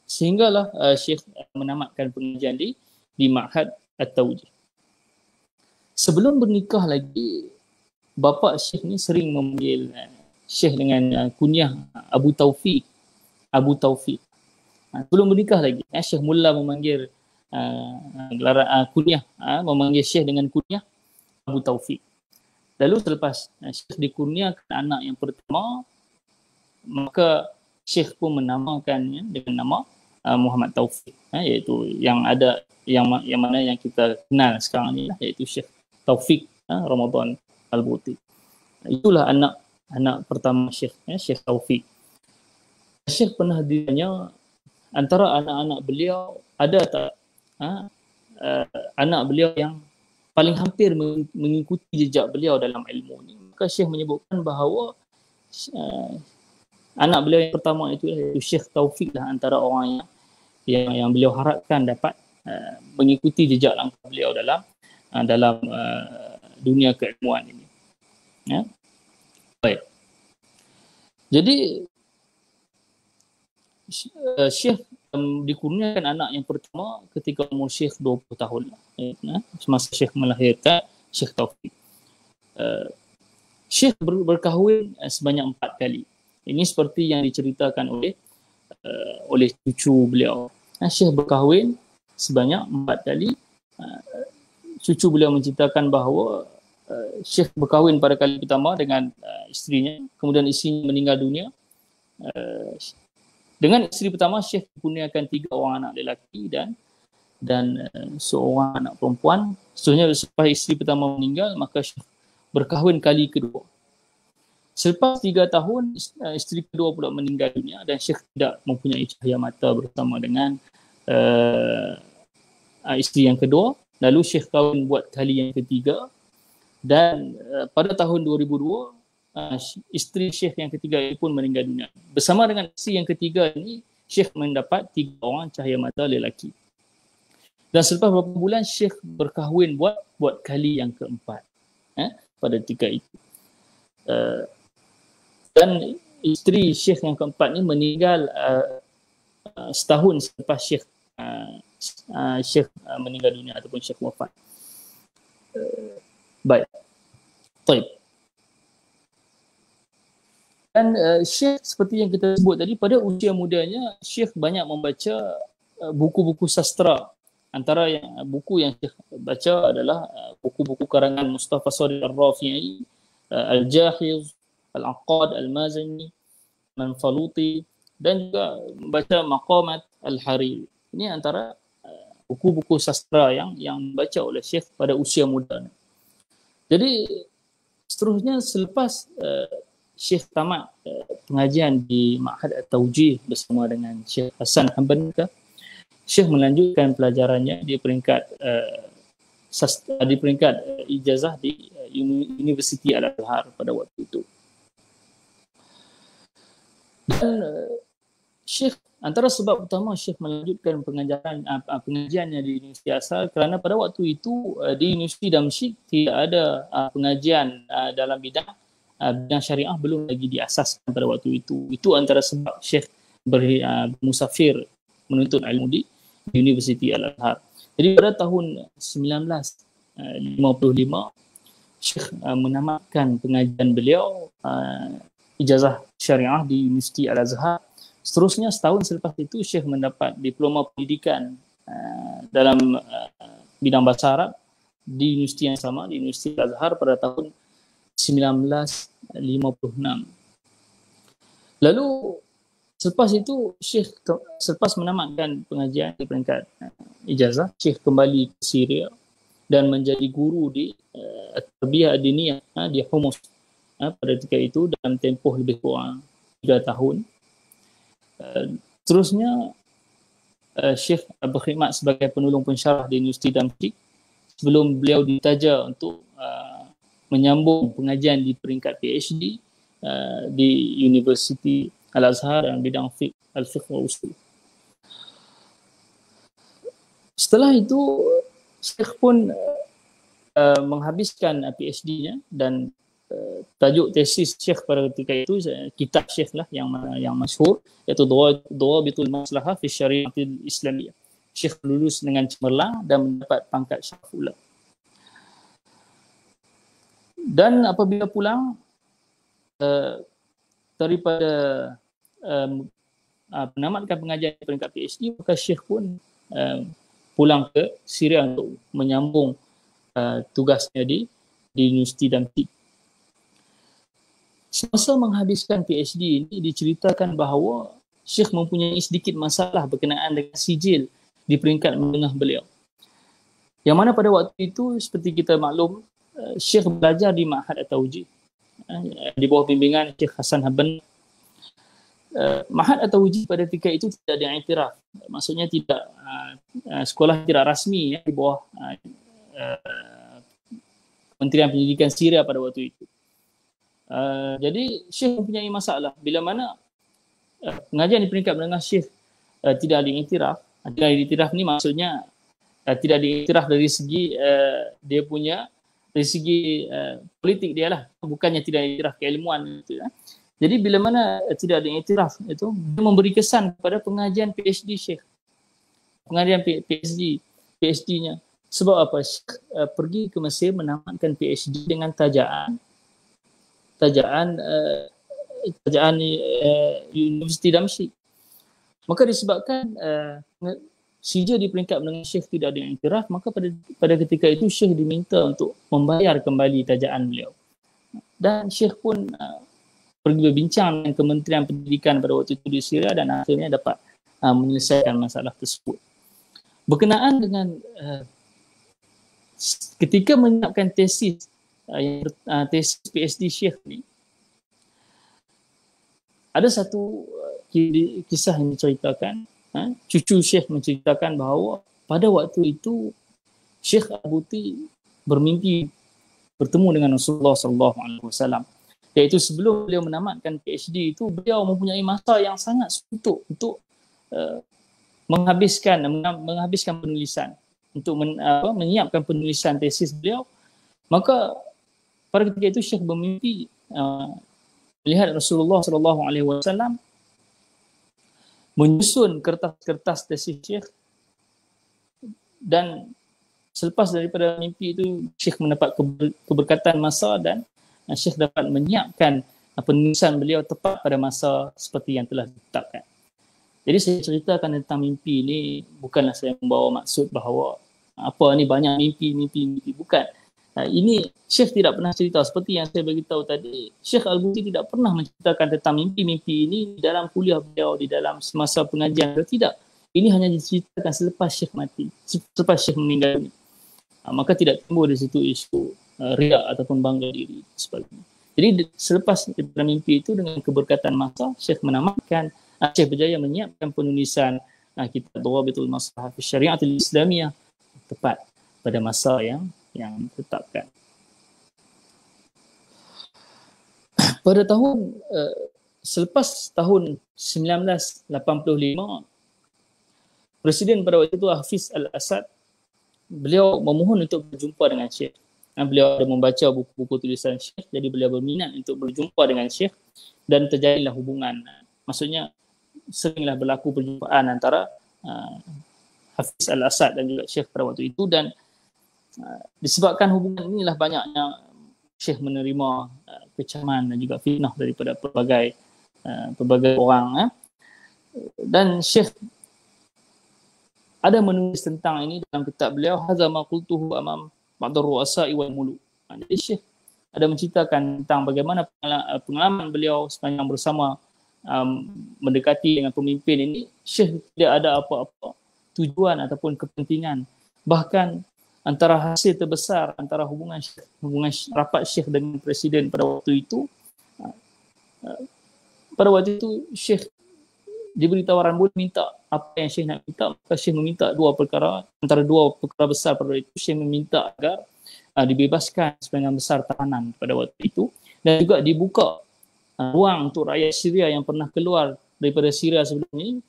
sehinggalah Syekh menamatkan pengajian di Ma'had At-Tawjih. Sebelum bernikah lagi, bapa Syekh ni sering memanggil Syekh dengan kunyah Abu Taufiq. Sebelum bernikah lagi, Syekh mula memanggil kunyah, memanggil Syekh dengan kunyah Abu Taufiq. Lalu selepas Syekh dikurniakan anak yang pertama, maka Syekh pun menamakannya dengan nama Muhammad Taufiq, iaitu yang mana yang kita kenal sekarang ni lah, iaitu Syekh Taufiq Ramadan Al-Buti. Itulah anak pertama Syekh, Syekh Taufiq. Syekh pernah ditanya, antara anak-anak beliau ada tak anak beliau yang paling hampir mengikuti jejak beliau dalam ilmu ni? Maka Syekh menyebutkan bahawa anak beliau yang pertama itu Syekh Taufiq lah antara orang yang beliau harapkan dapat mengikuti jejak langkah beliau dalam dunia keilmuan ini. Ya. Baik. Jadi Syekh dikurniakan anak yang pertama ketika umur Syekh 20 tahun. Semasa Syekh melahirkan Syekh Taufiq. Syekh berkahwin sebanyak 4 kali. Ini seperti yang diceritakan oleh cucu beliau. Syekh berkahwin sebanyak 4 kali. Cucu beliau menceritakan bahawa Syekh berkahwin pada kali pertama dengan isterinya, kemudian isterinya meninggal dunia. Dengan isteri pertama, Syekh dikurniakan 3 orang anak lelaki dan seorang anak perempuan. Seterusnya selepas isteri pertama meninggal, maka Syekh berkahwin kali kedua. Selepas 3 tahun, isteri kedua pula meninggal dunia dan Syekh tidak mempunyai cahaya mata bersama dengan isteri yang kedua. Lalu Syekh kahwin buat kali yang ketiga, dan pada tahun 2002, isteri Syekh yang ketiga pun meninggal dunia. Bersama dengan isteri yang ketiga ini, Syekh mendapat 3 orang cahaya mata lelaki. Dan selepas beberapa bulan, Syekh berkahwin buat kali yang keempat pada ketika itu. Dan isteri Syekh yang keempat ni meninggal setahun selepas Syekh meninggal dunia ataupun Syekh wafat. Baik. Baik. Dan Syekh seperti yang kita sebut tadi, pada usia mudanya Syekh banyak membaca buku-buku sastra. Antara buku yang Syekh baca adalah buku-buku karangan Mustafa Shadiq Al-Rafi'i, Al-Jahiz, Al-Aqad, Al-Mazani, Manfaluti, dan juga membaca Maqamat Al-Hariri. Ini antara buku-buku sastra yang dibaca oleh Syekh pada usia muda. Jadi seterusnya selepas Syekh tamat pengajian di Ma'had At-Tawjih bersama dengan Syekh Hasan Habannakah, Syekh melanjutkan pelajarannya di peringkat ijazah di Universiti Al-Azhar pada waktu itu. Dan Syekh, antara sebab utama Syekh melanjutkan pengajiannya di Universiti Asal kerana pada waktu itu di Universiti Damsyik tidak ada pengajian dalam bidang syariah belum lagi diasaskan pada waktu itu. Itu antara sebab Syekh bermusafir menuntut ilmu di Universiti Al-Azhar. Jadi pada tahun 1955 Syekh menamatkan pengajian beliau ijazah syariah di Universiti Al-Azhar. Seterusnya setahun selepas itu Syekh mendapat diploma pendidikan dalam bidang bahasa Arab di universiti yang sama, di Universiti Al-Azhar pada tahun 1956. Lalu selepas itu Syekh selepas menamatkan pengajian di peringkat ijazah, Syekh kembali ke Syria dan menjadi guru di Tarbiyah Diniyah di Humus pada ketika itu dalam tempoh lebih kurang 3 tahun. Terusnya Syekh berkhidmat sebagai penolong pensyarah di Universiti Damsyik sebelum beliau ditaja untuk menyambung pengajian di peringkat PhD di Universiti Al-Azhar dalam bidang al-fiqh wal usul. Setelah itu Syekh pun menghabiskan PhD-nya dan tajuk tesis Syekh pada ketika itu, kitab Syekh lah yang masyhur, iaitu Dawabitul Maslahah fi Syariatil Islamiyah. Syekh lulus dengan cemerlang dan mendapat pangkat Syarafullah. Dan apabila pulang daripada menamatkan pengajian peringkat PhD, maka Syekh pun pulang ke Syria untuk menyambung tugasnya di Universiti Damsyik. Semasa menghabiskan PhD ini diceritakan bahawa Syekh mempunyai sedikit masalah berkenaan dengan sijil di peringkat menengah beliau. Yang mana pada waktu itu seperti kita maklum, Syekh belajar di Ma'had At-Tawjih di bawah bimbingan Syekh Hasan Habban. Ma'had At-Tawjih pada ketika itu tidak diiktiraf. Maksudnya tidak sekolah tidak rasmi di bawah Kementerian Pendidikan Syria pada waktu itu. Jadi Syekh mempunyai masalah bila mana pengajian di peringkat menengah Syekh tidak diiktiraf. Tidak diiktiraf ni maksudnya tidak diiktiraf dari segi dia punya, dari segi politik dia lah, bukannya tidak diiktiraf keilmuan gitu. Jadi bila mana tidak diiktiraf itu, dia memberi kesan kepada pengajian PhD Syekh, pengajian PhD-nya. Sebab apa? Syekh pergi ke Mesir menamatkan PhD dengan tajaan Universiti Damsyik. Maka disebabkan sijil di peringkat menengah Syekh tidak diiktiraf, maka pada ketika itu Syekh diminta untuk membayar kembali tajaan beliau. Dan Syekh pun pergi berbincang dengan Kementerian Pendidikan pada waktu itu di Syria dan akhirnya dapat menyelesaikan masalah tersebut. Berkenaan dengan ketika menyiapkan tesis tesis PhD Syekh ni, ada satu kisah yang diceritakan. Cucu Syekh menceritakan bahawa pada waktu itu Syekh Al-Buti bermimpi bertemu dengan Rasulullah SAW. Iaitu sebelum beliau menamatkan PhD itu, beliau mempunyai masa yang sangat suntuk untuk menghabiskan penulisan, untuk menyiapkan penulisan tesis beliau. Maka pada ketika itu Syekh bermimpi melihat Rasulullah SAW menyusun kertas-kertas tesis Syekh, dan selepas daripada mimpi itu Syekh mendapat keberkatan masa dan Syekh dapat menyiapkan penulisan beliau tepat pada masa seperti yang telah ditetapkan. Jadi saya ceritakan tentang mimpi ini bukanlah saya membawa maksud bahawa apa ni banyak mimpi, bukan. Ini Syekh tidak pernah cerita seperti yang saya beritahu tadi. Syekh Al-Buti tidak pernah menceritakan tentang mimpi-mimpi ini di dalam kuliah beliau, di dalam semasa pengajian beliau, tidak. Ini hanya diceritakan selepas Syekh mati, selepas Syekh meninggal. Maka tidak timbul di situ isu riak ataupun bangga diri sebagainya. Jadi selepas daripada mimpi itu, dengan keberkatan masa, Syekh menamatkan, Syekh berjaya menyiapkan penulisan kitab Dawabitul Maslahah fi Syariatil Islamiyah tepat pada masa yang ditetapkan. Pada tahun selepas tahun 1985, Presiden pada waktu itu Hafiz Al-Assad, beliau memohon untuk berjumpa dengan Syekh. Beliau ada membaca buku-buku tulisan Syekh, jadi beliau berminat untuk berjumpa dengan Syekh dan terjadilah hubungan. Maksudnya seringlah berlaku perjumpaan antara Hafiz Al-Assad dan juga Syekh pada waktu itu, dan disebabkan hubungan inilah banyaknya Syekh menerima kecaman dan juga fitnah daripada pelbagai orang. Dan Syekh ada menulis tentang ini dalam kitab beliau, Hadza ma qultuhu amam ba'd ar-ru'asa'i wal muluk. Jadi Syekh ada menceritakan tentang bagaimana pengalaman beliau sepanjang bersama mendekati dengan pemimpin ini. Syekh tidak ada apa-apa tujuan ataupun kepentingan. Bahkan antara hasil terbesar antara hubungan rapat Syekh dengan Presiden pada waktu itu, Syekh diberi tawaran boleh minta apa yang Syekh nak minta, maka Syekh meminta antara dua perkara besar pada waktu itu. Syekh meminta agar dibebaskan sebagian besar tahanan pada waktu itu, dan juga dibuka ruang untuk rakyat Syria yang pernah keluar daripada Syria sebelum ini,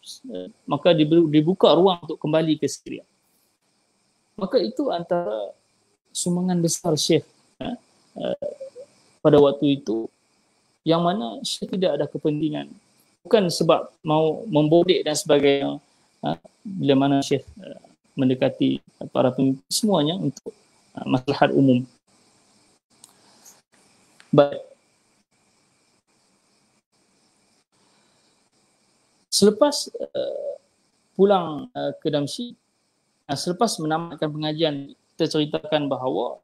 maka dibuka ruang untuk kembali ke Syria. Maka itu antara sumbangan besar Syekh pada waktu itu, yang mana Syekh tidak ada kepentingan, bukan sebab mau membodek dan sebagainya. Bila mana Syekh mendekati para pemimpin, semuanya untuk maslahat umum. Baik. Selepas pulang ke Damsyik, selepas menamatkan pengajian, kita ceritakan bahawa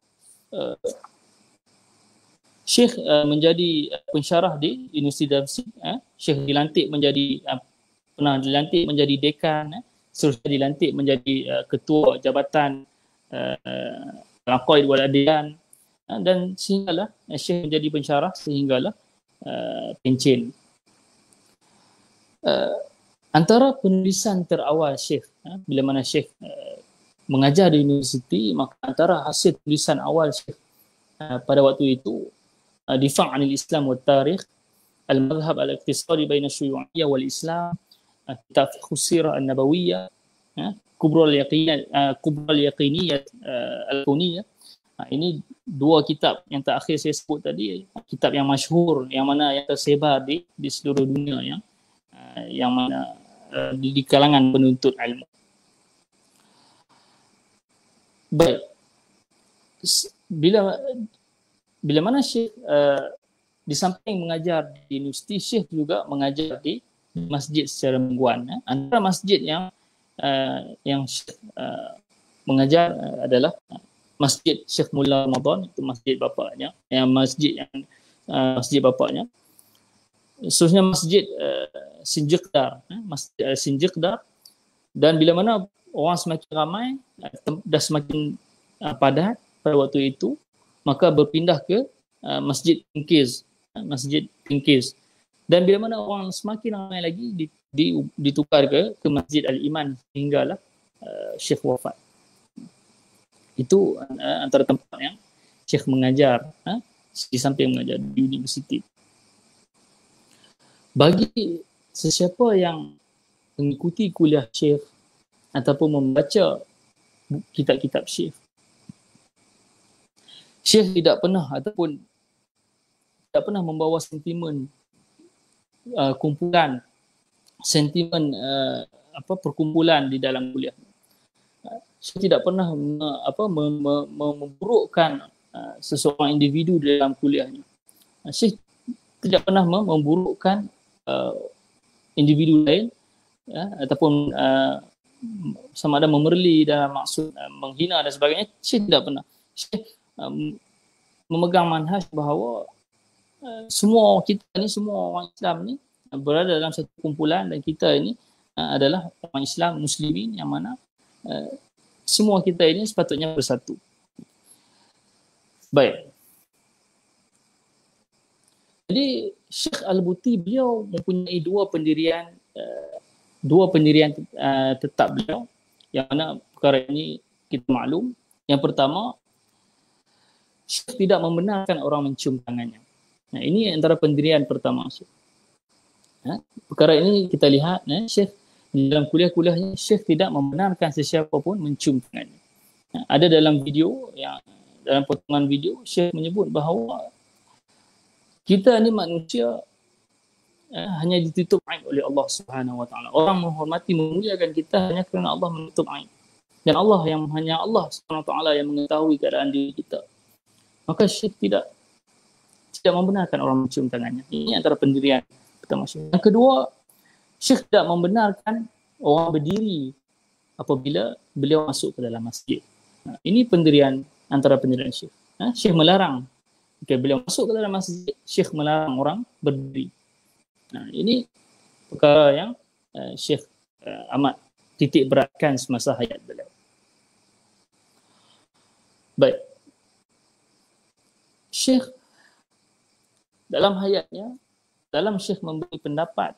Syekh menjadi pensyarah di Universiti Damsyik. Syekh pernah dilantik menjadi dekan, seterusnya dilantik menjadi ketua jabatan Al-Aqaid wal Adiyan, dan sehinggalah Syekh menjadi pensyarah sehinggalah pencen. Antara penulisan terawal Syekh, bila mana Syekh mengajar di universiti, maka antara hasil tulisan awal Syekh pada waktu itu, Difa' anil Islam wa Tarikh, Al-Madhhab al-Iqtisadi baina Syuyu'iyyah wal Islam, Kitab Fiqh Sirah An-Nabawiyyah, Kubra al-Yaqiniyyah Al-Kauniyah. Ini dua kitab yang terakhir saya sebut tadi, kitab yang masyhur, yang mana yang tersebar di seluruh dunia, yang mana di kalangan penuntut ilmu. Baik, bila mana Syekh di samping mengajar di universiti, Syekh juga mengajar di masjid secara mingguan. Antara masjid yang Syekh mengajar adalah Masjid Syekh Mullah Ramadan, itu masjid bapaknya, masjid bapaknya. Seterusnya Masjid Sinjikdar, Masjid Sinjikdar. Dan bila mana orang semakin ramai, dah semakin padat pada waktu itu, maka berpindah ke Masjid Tingkiz, Dan bila mana orang semakin ramai lagi, ditukar ke Masjid Al-Iman hinggalah Syekh wafat. Itu antara tempat yang Syekh mengajar, di samping mengajar di universiti. Bagi sesiapa yang mengikuti kuliah Syekh ataupun membaca kitab-kitab Syekh, Syekh tidak pernah membawa sentimen perkumpulan di dalam kuliah. Syekh tidak pernah memburukkan seseorang individu dalam kuliahnya. Syekh tidak pernah memburukkan individu lain, ataupun sama ada memerli dalam maksud menghina dan sebagainya. Syekh tidak pernah. Syekh memegang manhaj bahawa semua orang Islam ni berada dalam satu kumpulan, dan kita ini adalah orang Islam muslimin, yang mana semua kita ini sepatutnya bersatu. Baik. Jadi Syekh Al-Buti, beliau mempunyai dua pendirian tetap beliau, yang mana perkara ini kita maklum. Yang pertama, Syekh tidak membenarkan orang mencium tangannya. Nah, ini antara pendirian pertama Syekh. Perkara ini kita lihat, Syekh dalam kuliah-kuliahnya, Syekh tidak membenarkan sesiapa pun mencium tangannya. Ada dalam potongan video, Syekh menyebut bahawa kita ni manusia hanya ditutup aib oleh Allah Subhanahu Wa Taala. Orang menghormati, memuliakan kita hanya kerana Allah menutup aib. Dan hanya Allah Subhanahu Wa Taala yang mengetahui keadaan diri kita. Maka Syekh tidak membenarkan orang mencium tangannya. Ini antara pendirian pertama Syekh. Yang kedua, Syekh tidak membenarkan orang berdiri apabila beliau masuk ke dalam masjid. Ini antara pendirian Syekh. Syekh melarang. Jika beliau masuk ke dalam masjid, Syekh melarang orang berdiri. Ini perkara yang Syekh amat titik beratkan semasa hayat beliau. Baik. Syekh dalam hayatnya, dalam Syekh memberi pendapat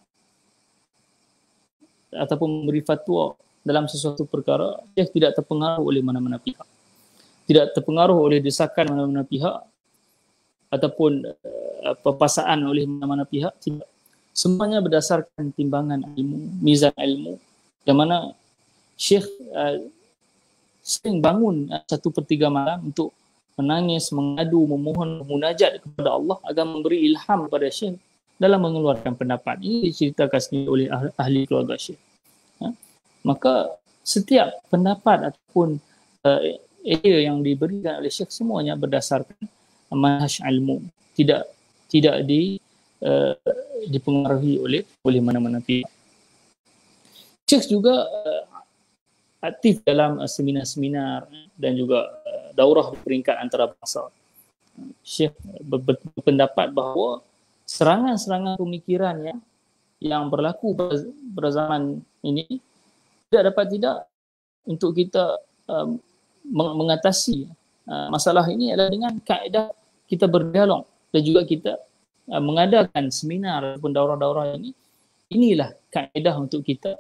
ataupun memberi fatwa dalam sesuatu perkara, Syekh tidak terpengaruh oleh mana-mana pihak. Tidak terpengaruh oleh desakan mana-mana pihak ataupun perpasaan oleh mana-mana pihak. Tidak. Semuanya berdasarkan timbangan ilmu, mizan ilmu, yang mana Syekh sering bangun 1/3 malam untuk menangis, mengadu, memohon, munajat kepada Allah agar memberi ilham kepada Syekh dalam mengeluarkan pendapat. Ini diceritakan sendiri oleh ahli keluarga Syekh. Maka setiap pendapat ataupun idea yang diberikan oleh Syekh semuanya berdasarkan manhaj ilmu, tidak dipengaruhi oleh mana-mana pihak. Syekh juga aktif dalam seminar-seminar dan juga daurah peringkat antarabangsa. Syekh berpendapat bahawa serangan-serangan pemikiran yang berlaku pada zaman ini tidak dapat tidak untuk kita mengatasi masalah ini adalah dengan kaedah kita berdialog dan juga kita mengadakan seminar ataupun daurah-daurah ini. Inilah kaedah untuk kita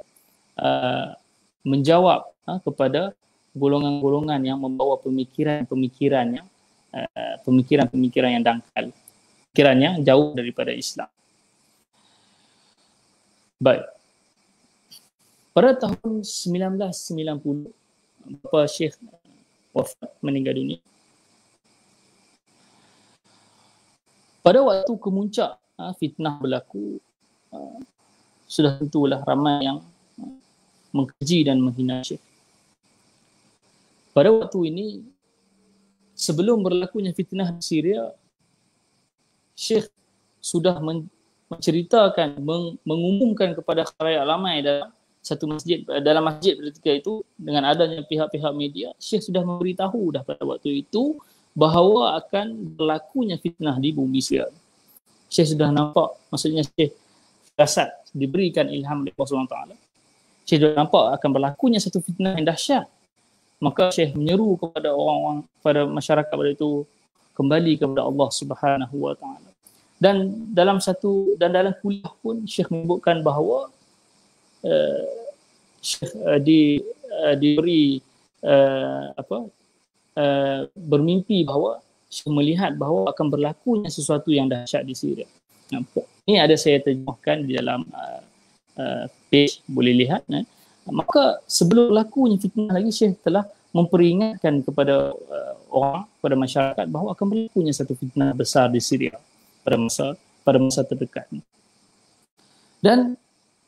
menjawab kepada golongan-golongan yang membawa pemikiran yang dangkal, pikirannya jauh daripada Islam. Baik. Pada tahun 1990, Bapa Syekh wafat, meninggal dunia. Pada waktu kemuncak fitnah berlaku, sudah tentulah ramai yang mengkeji dan menghina Syekh. Pada waktu ini, sebelum berlakunya fitnah di Syria, Syekh sudah menceritakan, mengumumkan kepada khalayak ramai dalam satu masjid, dalam masjid ketika itu, dengan adanya pihak-pihak media, Syekh sudah memberitahu dah pada waktu itu bahawa akan berlakunya fitnah di bumi Syria. Syekh sudah nampak, maksudnya Syekh firasat, diberikan ilham oleh Allah SWT. Syekh sudah nampak akan berlakunya satu fitnah yang dahsyat. Maka Syekh menyeru kepada orang-orang, pada masyarakat pada itu, kembali kepada Allah Subhanahu Wa Taala. Dan dalam kuliah pun Syekh menyebutkan bahawa Syekh diberi bermimpi bahawa Syekh melihat bahawa akan berlakunya sesuatu yang dahsyat di Syria. Nampak. Ini ada saya terjemahkan di dalam page, boleh lihat. Maka sebelum berlakunya fitnah lagi, Syekh telah memperingatkan kepada orang, kepada masyarakat bahawa akan berlakunya satu fitnah besar di Syria pada masa terdekat. Dan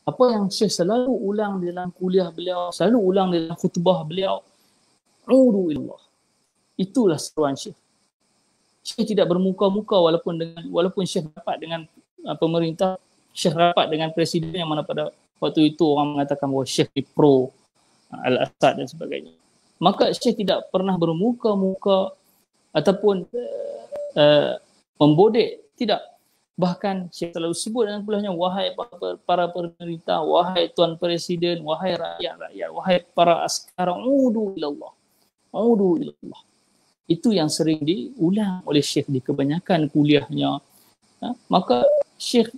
apa yang Syekh selalu ulang dalam kuliah beliau, selalu ulang dalam khutbah beliau, udu ilallah. Itulah seruan Syekh. Syekh tidak bermuka-muka walaupun Syekh rapat dengan pemerintah, Syekh rapat dengan presiden yang mana pada waktu itu orang mengatakan bahawa Syekh di pro Al-Assad dan sebagainya. Maka Syekh tidak pernah bermuka-muka ataupun membodek, tidak. Bahkan Syekh selalu sebut dalam kuliahnya, wahai para pemerintah, wahai tuan presiden, wahai rakyat-rakyat, wahai para askar, udu ilallah. Udu ilallah. Itu yang sering diulang oleh Syekh di kebanyakan kuliahnya. Maka Syekh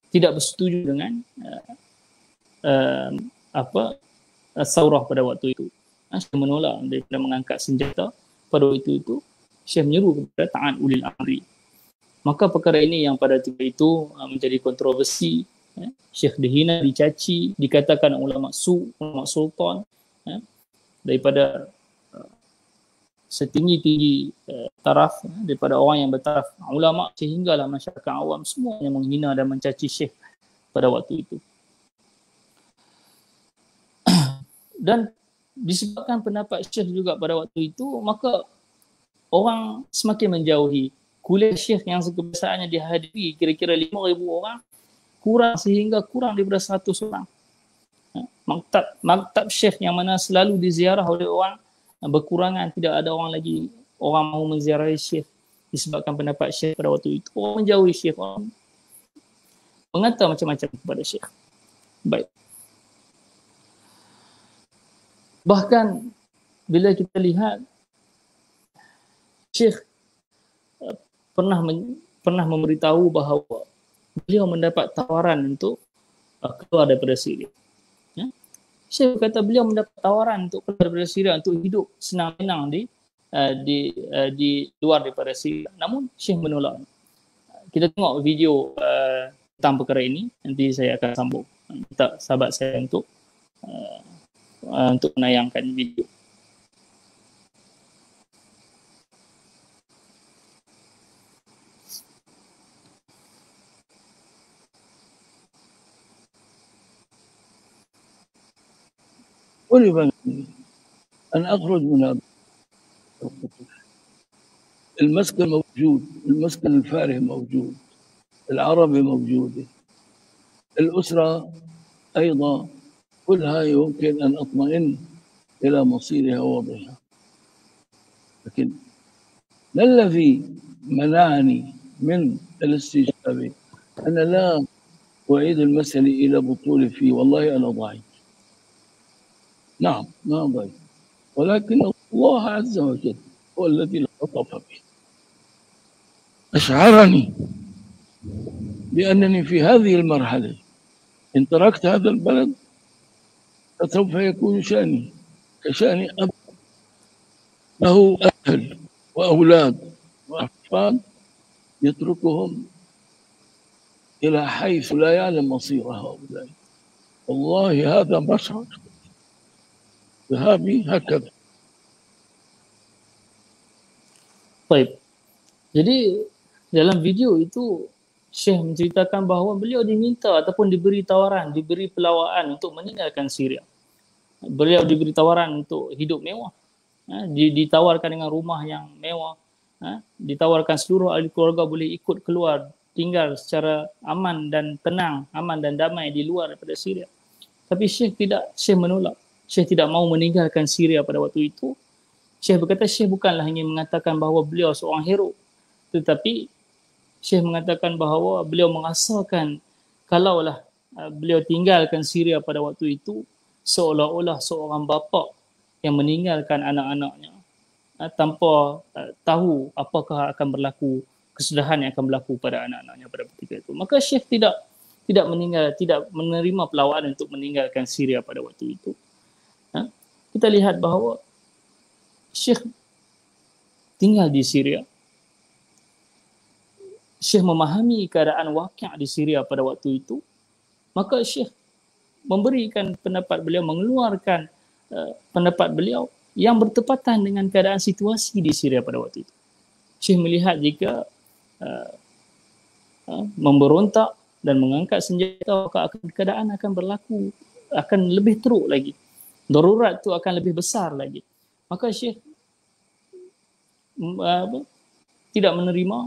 tidak bersetuju dengan saurah pada waktu itu. Syekh menolak daripada mengangkat senjata pada waktu itu. Syekh menyeru kepada ta'an ulil amri. Maka perkara ini yang pada ketika itu menjadi kontroversi. Syekh dihina, dicaci, dikatakan ulama sultan, daripada setinggi-tinggi taraf, daripada orang yang bertaraf ulama sehinggalah masyarakat awam semuanya menghina dan mencaci Syekh pada waktu itu. Dan disebabkan pendapat Syekh juga pada waktu itu, maka orang semakin menjauhi. Kuliah Syekh yang kebiasaannya dihadiri kira-kira 5,000 orang, kurang daripada 100 orang. Maktab Syekh yang mana selalu diziarah oleh orang berkurangan, tidak ada orang mau menziarahi Syekh disebabkan pendapat Syekh pada waktu itu. Orang menjauhi Syekh, orang mengata macam-macam kepada Syekh. Baik. Bahkan bila kita lihat Syekh pernah memberitahu bahawa beliau mendapat tawaran untuk keluar daripada Syria. Ya? Syekh berkata beliau mendapat tawaran untuk keluar daripada Syria untuk hidup senang-senang di luar daripada Syria. Namun Syekh menolak. Kita tengok video tentang perkara ini, nanti saya akan sambung. Minta sahabat saya untuk menayangkan video. طلب مني أن أخرج من هذا القطر. المسكن موجود، المسكن الفارغ موجود، العربي موجودة، الأسرة أيضا كلها يمكن أن أطمئن إلى مصيرها ووضعها. لكن ما الذي منعني من الاستجابة؟ أنا لا أعيد المسألة إلى بطولة فيه، والله أنا ضعيف. نعم ما ضعيف، ولكن الله عز وجل هو الذي لطف بي. أشعرني بأنني في هذه المرحلة إن تركت هذا البلد فسوف يكون شأني كشأن أب له أهل وأولاد وأحفاد يتركهم إلى حيث لا يعلم مصير هؤلاء. والله هذا مشعر ذهابي هكذا. Baik. Jadi dalam video itu Syekh menceritakan bahawa beliau diminta ataupun diberi tawaran, diberi pelawaan untuk meninggalkan Syria. Beliau diberi tawaran untuk hidup mewah. Ditawarkan dengan rumah yang mewah. Ditawarkan seluruh ahli keluarga boleh ikut keluar, tinggal secara aman dan tenang, aman dan damai di luar daripada Syria. Tapi Syekh tidak, Syekh menolak. Syekh tidak mahu meninggalkan Syria pada waktu itu. Syekh berkata Syekh bukanlah ingin mengatakan bahawa beliau seorang hero, tetapi Syekh mengatakan bahawa beliau merasakan kalaulah beliau tinggalkan Syria pada waktu itu, seolah-olah seorang bapa yang meninggalkan anak-anaknya tanpa tahu apakah akan berlaku, kesedihan yang akan berlaku pada anak-anaknya pada ketika itu. Maka Syekh tidak menerima pelawaan untuk meninggalkan Syria pada waktu itu. Kita lihat bahawa Syekh tinggal di Syria. Syekh memahami keadaan waqi' di Syria pada waktu itu. Maka Syekh memberikan pendapat beliau, mengeluarkan pendapat beliau yang bertepatan dengan keadaan situasi di Syria pada waktu itu. Syekh melihat jika memberontak dan mengangkat senjata, maka keadaan akan berlaku, akan lebih teruk lagi. Darurat itu akan lebih besar lagi. Maka Syekh tidak menerima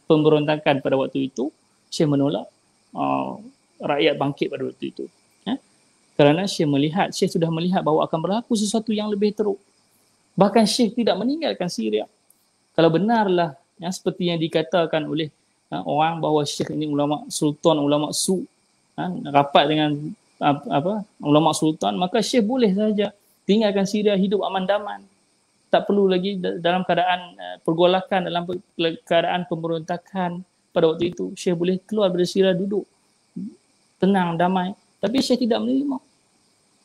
pemberontakan pada waktu itu. Syekh menolak rakyat bangkit pada waktu itu. Kerana Syekh sudah melihat bahawa akan berlaku sesuatu yang lebih teruk. Bahkan Syekh tidak meninggalkan Syria. Kalau benarlah yang seperti yang dikatakan oleh orang bahawa Syekh ini ulama sultan, ulama su, rapat dengan ulama sultan, maka Syekh boleh saja tinggalkan Syria, hidup aman damai. Tak perlu lagi dalam keadaan pergolakan, dalam keadaan pemberontakan pada waktu itu. Syekh boleh keluar dari Syria, duduk tenang, damai. Tapi Syekh tidak menerima.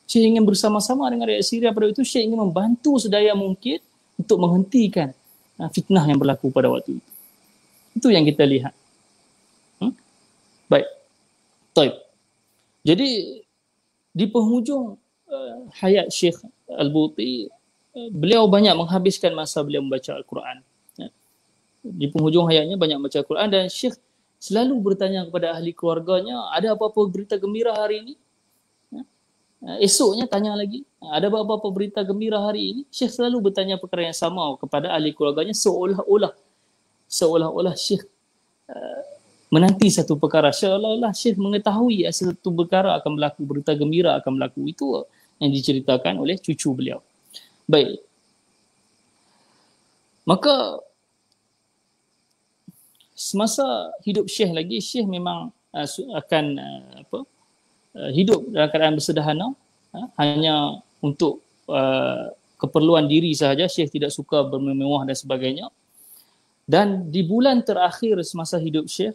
Syekh ingin bersama-sama dengan rakyat Syria pada waktu itu. Syekh ingin membantu sedaya mungkin untuk menghentikan fitnah yang berlaku pada waktu itu. Itu yang kita lihat. Baik. Taib. Jadi di penghujung hayat Syekh Al-Buti, beliau banyak menghabiskan masa beliau membaca Al-Quran. Di penghujung hayatnya banyak membaca Al-Quran, dan Syekh selalu bertanya kepada ahli keluarganya, ada apa-apa berita gembira hari ini? Esoknya tanya lagi, ada apa-apa berita gembira hari ini? Syekh selalu bertanya perkara yang sama kepada ahli keluarganya, seolah-olah Syekh menanti satu perkara, seolah-olah Syekh mengetahui satu perkara akan berlaku, berita gembira akan berlaku. Itu yang diceritakan oleh cucu beliau. Baik. Maka semasa hidup Syekh lagi, Syekh memang akan hidup dalam keadaan bersederhana, hanya untuk keperluan diri sahaja. Syekh tidak suka bermewah dan sebagainya. Dan di bulan terakhir semasa hidup Syekh,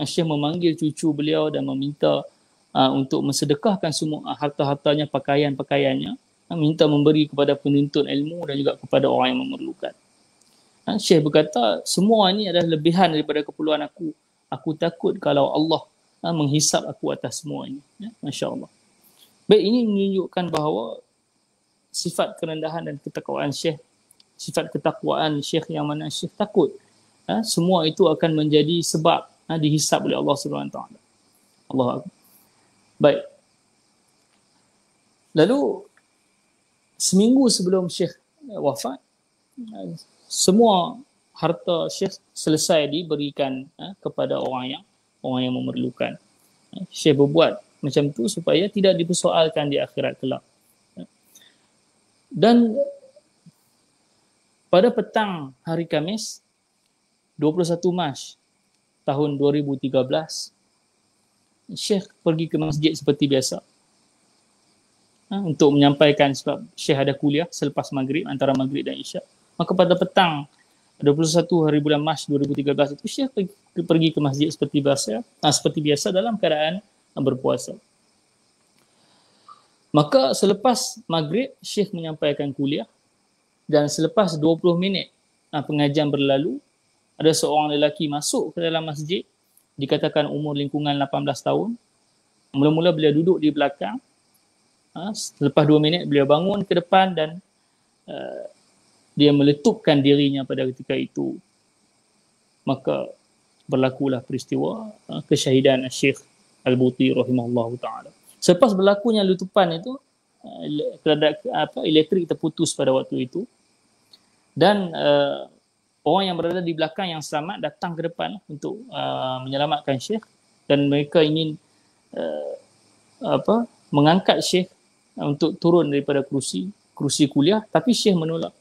Syekh memanggil cucu beliau dan meminta untuk mensedekahkan semua harta-hartanya, pakaian-pakaiannya, minta memberi kepada penuntut ilmu dan juga kepada orang yang memerlukan. Syekh berkata, semua ini adalah lebihan daripada keperluan aku. Aku takut kalau Allah menghisap aku atas semua ini. Masya Allah. Baik, ini menunjukkan bahawa sifat kerendahan dan ketakwaan Syekh, sifat ketakwaan Syekh yang mana Syekh takut semua itu akan menjadi sebab dihisap oleh Allah Subhanahu Wa Taala. Allahu Akbar. Baik. Lalu seminggu sebelum Syekh wafat, semua harta Syekh selesai diberikan kepada orang yang memerlukan. Syekh berbuat macam tu supaya tidak dipersoalkan di akhirat kelak. Dan pada petang hari Khamis 21 Mac tahun 2013, Syekh pergi ke masjid seperti biasa untuk menyampaikan, sebab Syekh ada kuliah selepas maghrib, antara maghrib dan isyak. Maka pada petang 21 hari bulan Mac 2013 itu Syekh pergi ke masjid seperti biasa dalam keadaan berpuasa. Maka selepas maghrib Syekh menyampaikan kuliah, dan selepas 20 minit pengajian berlalu, ada seorang lelaki masuk ke dalam masjid, dikatakan umur lingkungan 18 tahun. Mula-mula beliau duduk di belakang. Selepas 2 minit beliau bangun ke depan dan dia meletupkan dirinya pada ketika itu. Maka berlakulah peristiwa kesyahidan Syekh Al-Buti rahimahullah ta'ala. Selepas berlakunya letupan itu, elektrik terputus pada waktu itu, dan orang yang berada di belakang yang selamat datang ke depan untuk menyelamatkan Syekh, dan mereka ingin mengangkat Syekh untuk turun daripada kerusi kuliah, tapi Syekh menolak.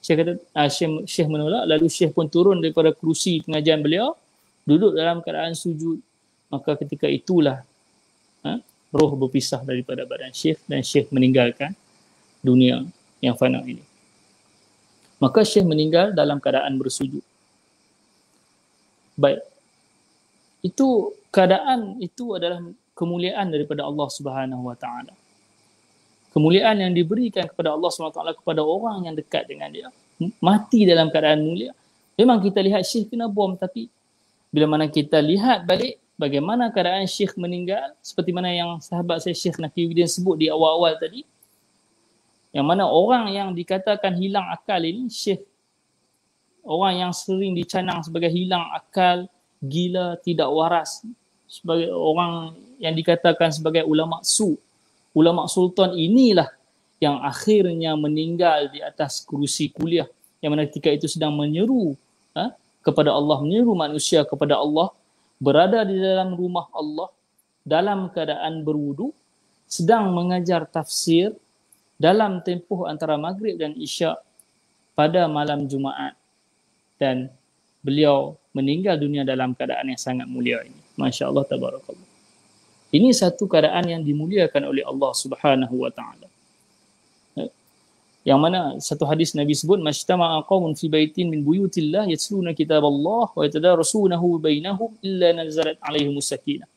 Syekh menolak, lalu Syekh pun turun daripada kerusi pengajian beliau, duduk dalam keadaan sujud. Maka ketika itulah roh berpisah daripada badan Syekh dan Syekh meninggalkan dunia yang fana ini. Maka Syekh meninggal dalam keadaan bersujud. Baik. Itu keadaan itu adalah kemuliaan daripada Allah Subhanahu Wa Taala. Kemuliaan yang diberikan kepada Allah Subhanahu Wa Taala kepada orang yang dekat dengan dia, mati dalam keadaan mulia. Memang kita lihat Syekh kena bom, tapi bila mana kita lihat balik bagaimana keadaan Syekh meninggal, seperti mana yang sahabat saya Syekh Naqiyuddin sebut di awal-awal tadi, yang mana orang yang dikatakan hilang akal ini Syekh, orang yang sering dicanang sebagai hilang akal, gila, tidak waras, sebagai orang yang dikatakan sebagai ulama sultan, inilah yang akhirnya meninggal di atas kerusi kuliah, yang mana ketika itu sedang menyeru kepada Allah, menyeru manusia kepada Allah, berada di dalam rumah Allah dalam keadaan berwudu, sedang mengajar tafsir dalam tempoh antara maghrib dan isyak pada malam Jumaat, dan beliau meninggal dunia dalam keadaan yang sangat mulia ini. Masya Allah, tabarakallah. Ini satu keadaan yang dimuliakan oleh Allah Subhanahu Wa Taala. Yang mana satu hadis Nabi sebut, "Majtama'a qaumun fi baitin min buyutillah yatluna kitaballah wa yatadarasunahu bainahum illa nazalat 'alaihimus sakinah."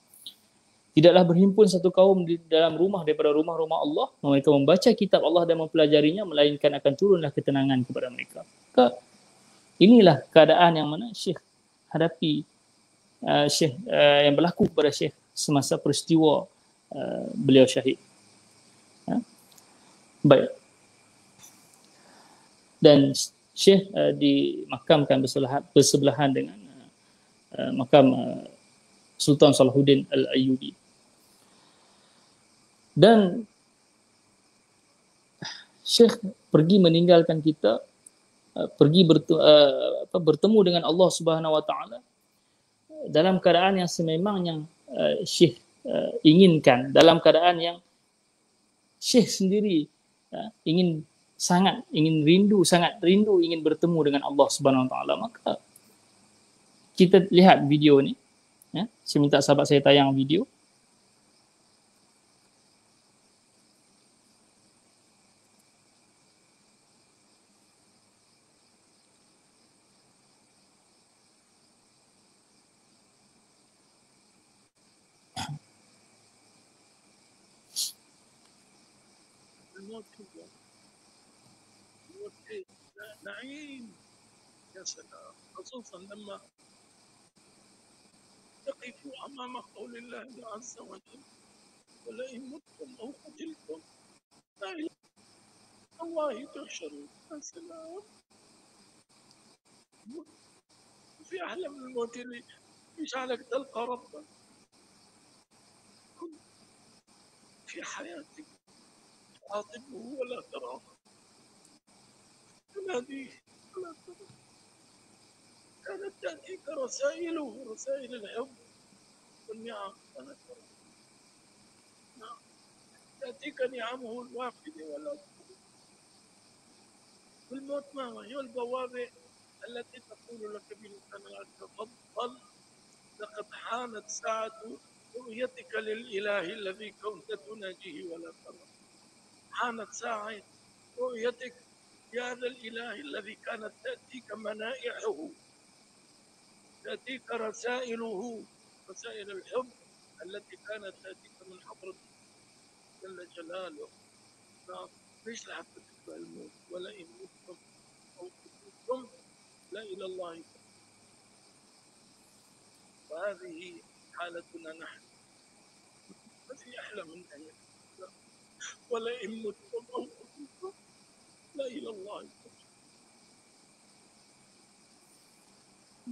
Tidaklah berhimpun satu kaum di dalam rumah daripada rumah-rumah Allah, mereka membaca kitab Allah dan mempelajarinya, melainkan akan turunlah ketenangan kepada mereka. Maka inilah keadaan yang mana Syekh hadapi, Syekh yang berlaku kepada Syekh semasa peristiwa beliau syahid. Baik. Dan Syekh dimakamkan bersebelahan dengan makam Sultan Salahuddin Al-Ayyubi. Dan Syekh pergi meninggalkan kita, pergi bertemu dengan Allah Subhanahu Wa Taala dalam keadaan yang sememangnya Syekh inginkan, dalam keadaan yang Syekh sendiri sangat rindu ingin bertemu dengan Allah Subhanahu Wa Taala. Maka kita lihat video ni. Saya minta sahabat saya tayang video. الموت اليوم. نعيم يا سلام، خصوصا لما تقف أمام قول الله عز وجل: ولئن متم أو قتلتم لا إله إلا الله تحشرون. يا سلام، في أحلى من الموت اللي يجعلك تلقى ربك. كن في حياتك تعاطبه ولا تراه، تناديه ولا تراه. كانت تأتيك رسائله، رسائل الحب والنعم. كانت تأتيك نعمه الوافدة ولا تراه. والموت ما هي البوابة التي تقول لك بلسان العبد: تفضل، لقد حانت ساعة رؤيتك للإله الذي كنت تناجيه ولا تراه. حانت ساعة رؤيتك لهذا الإله الذي كانت تأتيك منائحه، تأتيك رسائله، رسائل الحب التي كانت تأتيك من حضرته جل جلاله. ليش لحتى تتبع الموت؟ ولئن متم أو قتلتم لا إلى الله. وهذه حالتنا نحن، ما في أحلى من أن يقول: ولئن متم أو قتلتم لا إلى الله.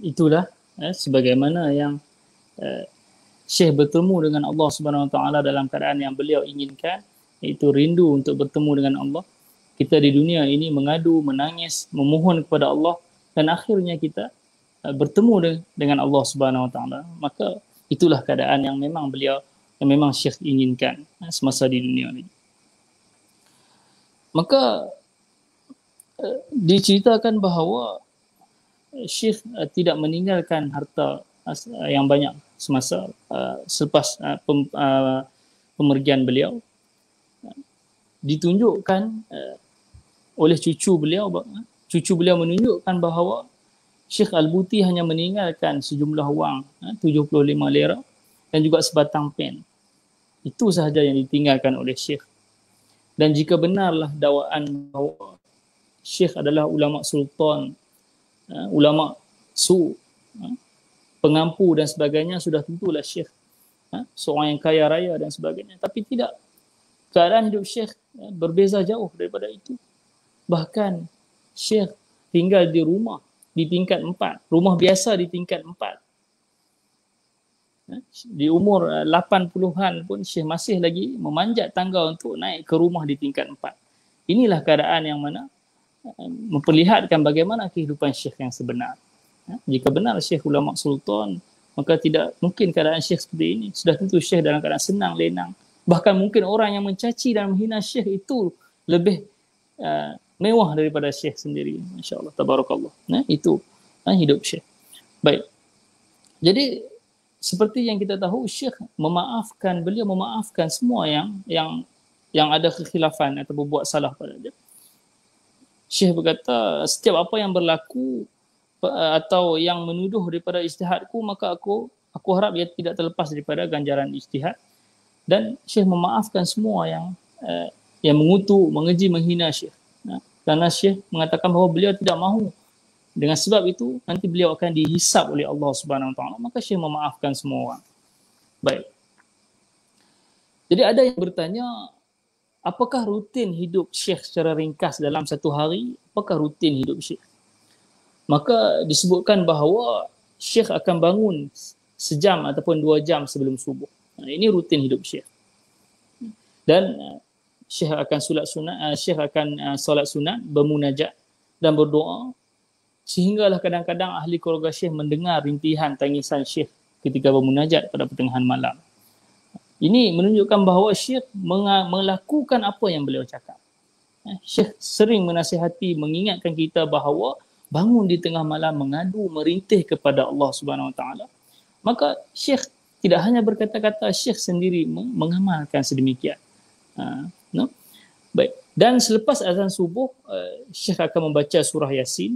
Itulah sebagaimana yang Syekh bertemu dengan Allah Subhanahu Wa Taala dalam keadaan yang beliau inginkan, iaitu rindu untuk bertemu dengan Allah. Kita di dunia ini mengadu, menangis, memohon kepada Allah, dan akhirnya kita bertemu dengan Allah Subhanahu Wa Taala. Maka itulah keadaan yang memang memang Syekh inginkan semasa di dunia ini. Maka diceritakan bahawa Syekh tidak meninggalkan harta yang banyak semasa selepas pemergian beliau. Ditunjukkan oleh cucu beliau menunjukkan bahawa Syekh Al-Buti hanya meninggalkan sejumlah wang 75 lira dan juga sebatang pen. Itu sahaja yang ditinggalkan oleh Syekh. Dan jika benarlah dakwaan bahawa Syekh adalah ulama sultan, ulama pengampu dan sebagainya, sudah tentulah Syekh seorang yang kaya raya dan sebagainya. Tapi tidak, keadaan hidup Syekh berbeza jauh daripada itu. Bahkan Syekh tinggal di rumah di tingkat 4, rumah biasa di tingkat 4. Di umur 80-an pun Syekh masih lagi memanjat tangga untuk naik ke rumah di tingkat 4. Inilah keadaan yang mana memperlihatkan bagaimana kehidupan Syekh yang sebenar. Jika benar Syekh ulama sultan, maka tidak mungkin keadaan Syekh seperti ini. Sudah tentu Syekh dalam keadaan senang, lenang. Bahkan mungkin orang yang mencaci dan menghina Syekh itu lebih mewah daripada Syekh sendiri. Masya-Allah, tabarakallah. Itu hidup Syekh. Baik. Jadi seperti yang kita tahu, Syekh beliau memaafkan semua yang ada kekhilafan atau berbuat salah pada dia. Syekh berkata, setiap apa yang berlaku atau yang menuduh daripada ijtihadku, maka aku harap ia tidak terlepas daripada ganjaran ijtihad. Dan Syekh memaafkan semua yang mengutuk, mengeji, menghina Syekh. Kerana Syekh mengatakan bahawa beliau tidak mahu. Dengan sebab itu, nanti beliau akan dihisap oleh Allah Subhanahu Wa Taala. Maka Syekh memaafkan semua orang. Baik. Jadi ada yang bertanya, apakah rutin hidup Syekh secara ringkas dalam satu hari? Apakah rutin hidup Syekh? Maka disebutkan bahawa Syekh akan bangun sejam ataupun 2 jam sebelum subuh. Ini rutin hidup Syekh. Dan Syekh akan solat sunat, bermunajat dan berdoa, sehinggalah kadang-kadang ahli keluarga Syekh mendengar rintihan tangisan Syekh ketika bermunajat pada pertengahan malam. Ini menunjukkan bahawa Syekh melakukan apa yang beliau cakap. Syekh sering menasihati, mengingatkan kita bahawa bangun di tengah malam mengadu, merintih kepada Allah Subhanahu Wa Taala. Maka Syekh tidak hanya berkata-kata, Syekh sendiri mengamalkan sedemikian. Baik. Dan selepas azan subuh, Syekh akan membaca surah Yasin,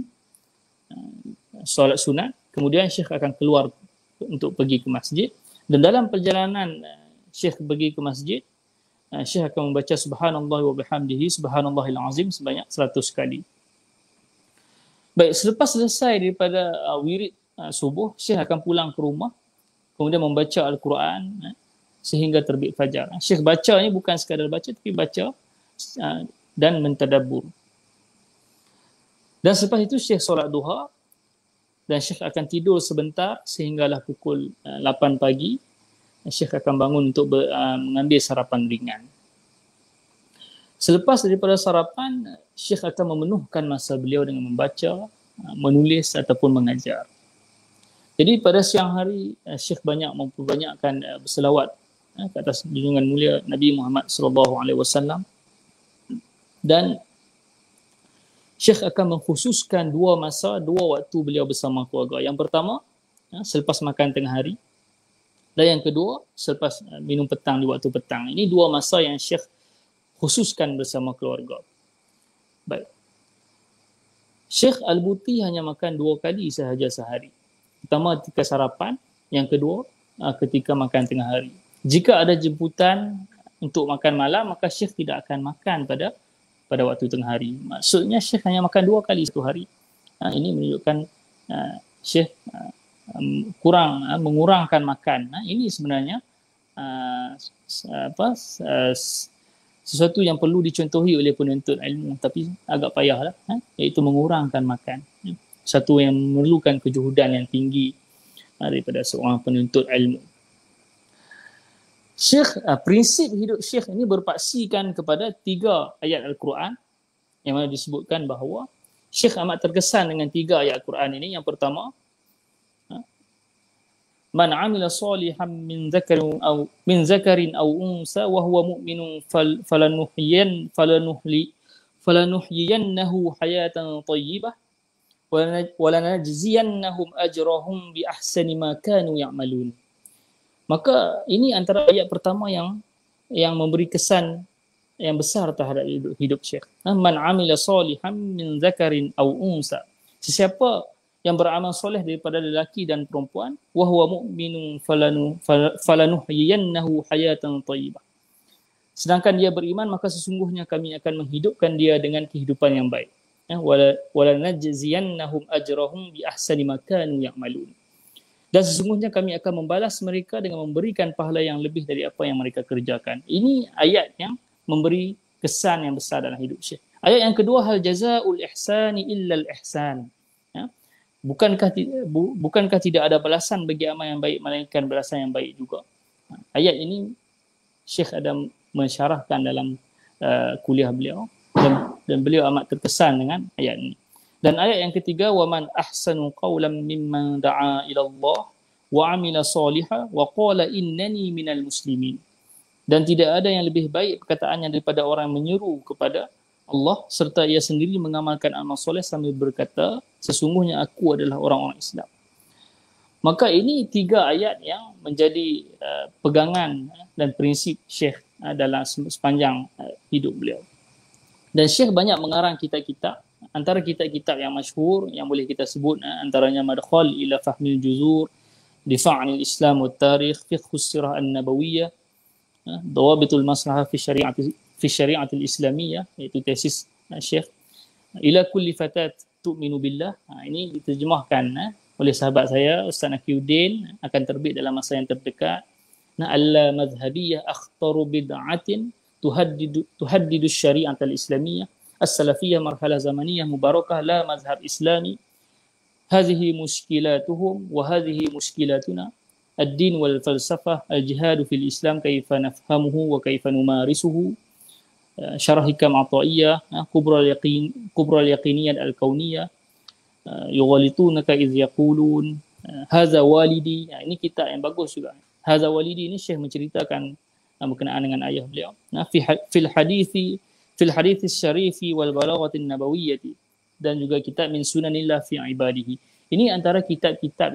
solat sunat, kemudian Syekh akan keluar untuk pergi ke masjid. Dan dalam perjalanan Syekh pergi ke masjid, Syekh akan membaca subhanallah wa bihamdihi subhanallahil azim sebanyak 100 kali. Baik, selepas selesai daripada wirid subuh, Syekh akan pulang ke rumah, kemudian membaca Al-Quran sehingga terbit fajar. Syekh baca ni bukan sekadar baca, tapi baca dan mentadabbur. Dan selepas itu Syekh solat duha dan Syekh akan tidur sebentar sehinggalah pukul 8 pagi. Syekh akan bangun untuk mengambil sarapan ringan. Selepas daripada sarapan, Syekh akan memenuhkan masa beliau dengan membaca, menulis ataupun mengajar. Jadi pada siang hari, Syekh banyak memperbanyakkan berselawat ke atas junjungan mulia Nabi Muhammad SAW. Dan Syekh akan mengkhususkan dua waktu beliau bersama keluarga. Yang pertama, selepas makan tengah hari. Dan yang kedua, selepas minum petang di waktu petang. Ini dua masa yang Syekh khususkan bersama keluarga. Baik. Syekh Al-Buti hanya makan 2 kali sahaja sehari. Pertama ketika sarapan, yang kedua ketika makan tengah hari. Jika ada jemputan untuk makan malam, maka Syekh tidak akan makan pada waktu tengah hari. Maksudnya Syekh hanya makan 2 kali satu hari. Ini menunjukkan Syekh mengurangkan makan. Ini sebenarnya sesuatu yang perlu dicontohi oleh penuntut ilmu, tapi agak payahlah, iaitu mengurangkan makan. Satu yang memerlukan kejuhudan yang tinggi daripada seorang penuntut ilmu. Syekh, prinsip hidup Syekh ini berpaksikan kepada 3 ayat Al-Quran yang mana disebutkan bahawa Syekh amat terkesan dengan 3 ayat Al-Quran ini. Yang pertama, man amila salihan min zakarin aw unsa wa huwa mu'minun falanuhyiyannahu hayatan thayyibah wa lanajziyannahum ajrahum bi ahsani ma kanu ya'malun. Maka ini antara ayat pertama yang memberi kesan yang besar terhadap hidup Syekh. Man amila salihan min zakarin aw unsa. Sesiapa yang beramal soleh daripada lelaki dan perempuan, wa huwa mu'minun falanuhyiyannahu hayatan thayyibah. Sedangkan dia beriman, maka sesungguhnya kami akan menghidupkan dia dengan kehidupan yang baik. Wala najziyannahum ajrahum bi ahsani ma kanu ya'malun. Dan sesungguhnya kami akan membalas mereka dengan memberikan pahala yang lebih dari apa yang mereka kerjakan. Ini ayat yang memberi kesan yang besar dalam hidup Syekh. Ayat yang kedua, hal jazaa'ul ihsani illa al-ihsan. Bukankah tidak ada balasan bagi amal yang baik melainkan balasan yang baik juga. Ayat ini Syekh ada mensyarahkan dalam kuliah beliau dan beliau amat terkesan dengan ayat ini. Dan ayat yang ketiga, wa man ahsanu qawlan mimman da'a ila Allah wa amila salihan wa qala innani minal muslimin. Dan tidak ada yang lebih baik perkataannya daripada orang yang menyeru kepada Allah serta ia sendiri mengamalkan amal soleh sambil berkata, sesungguhnya aku adalah orang-orang Islam. Maka ini 3 ayat yang menjadi pegangan dan prinsip Syekh dalam sepanjang hidup beliau. Dan Syekh banyak mengarang kitab-kitab. Antara kitab-kitab yang masyhur yang boleh kita sebut antaranya Madkhal ila Fahmil Juzur, Difa'anil Islam wa Tarikh, Fiqhus Sirah An-Nabawiyyah, Dawabitul Maslahah fi Syari'atil Islamiyah, iaitu tesis Syekh. Ila kulli fatat tu'minu billah. Ini diterjemahkan oleh sahabat saya Ustaz Nakiuddin, akan terbit dalam masa yang terdekat. Alla madhhabiyah akhtaru bid'atin tuhaddidu syari'atal islamiyah as-salafiyah marhalah zamaniyah mubarakah la mazhab islami hadhihi mushkilatuhum wa hadhihi mushkilatuna ad-din wal falsafah al-jihad fil islam kaifa nafhamuhu wa kaifa numarisuhu syarah hikam ataiyah kubra al-yaqiniyah al-kauniyah yughalitunaka iz yaqulun hadza walidi. Ini kitab yang bagus juga. Hadza walidi ini Syekh menceritakan berkenaan dengan ayah beliau. Fil hadithi syarifi wal balaghatin nabawiyyati, dan juga kitab min sunanillah fi ibadihi. Ini antara kitab-kitab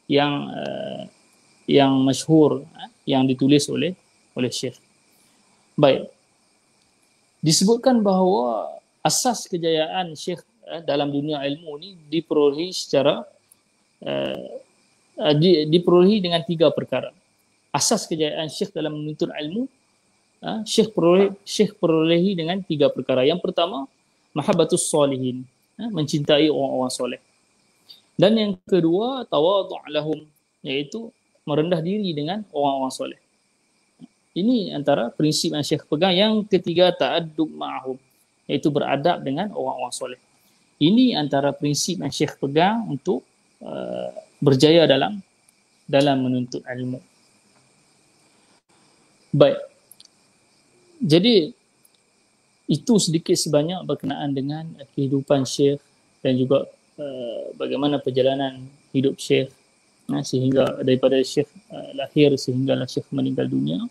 yang masyhur yang ditulis oleh Syekh. Baik. Disebutkan bahawa asas kejayaan Syekh dalam dunia ilmu ini diperolehi dengan 3 perkara. Asas kejayaan Syekh dalam menuntut ilmu Syekh perolehi dengan 3 perkara. Yang pertama, mahabbatus solihin, mencintai orang-orang soleh. Dan yang kedua, tawadhu' lahum, iaitu merendah diri dengan orang-orang soleh. Ini antara prinsip yang Syekh pegang. Yang ketiga, ta'addub ma'ahum, iaitu beradab dengan orang-orang soleh. Ini antara prinsip yang Syekh pegang untuk berjaya dalam menuntut ilmu. Baik. Jadi itu sedikit sebanyak berkenaan dengan kehidupan Syekh dan juga bagaimana perjalanan hidup Syekh sehingga daripada Syekh lahir sehinggalah Syekh meninggal dunia.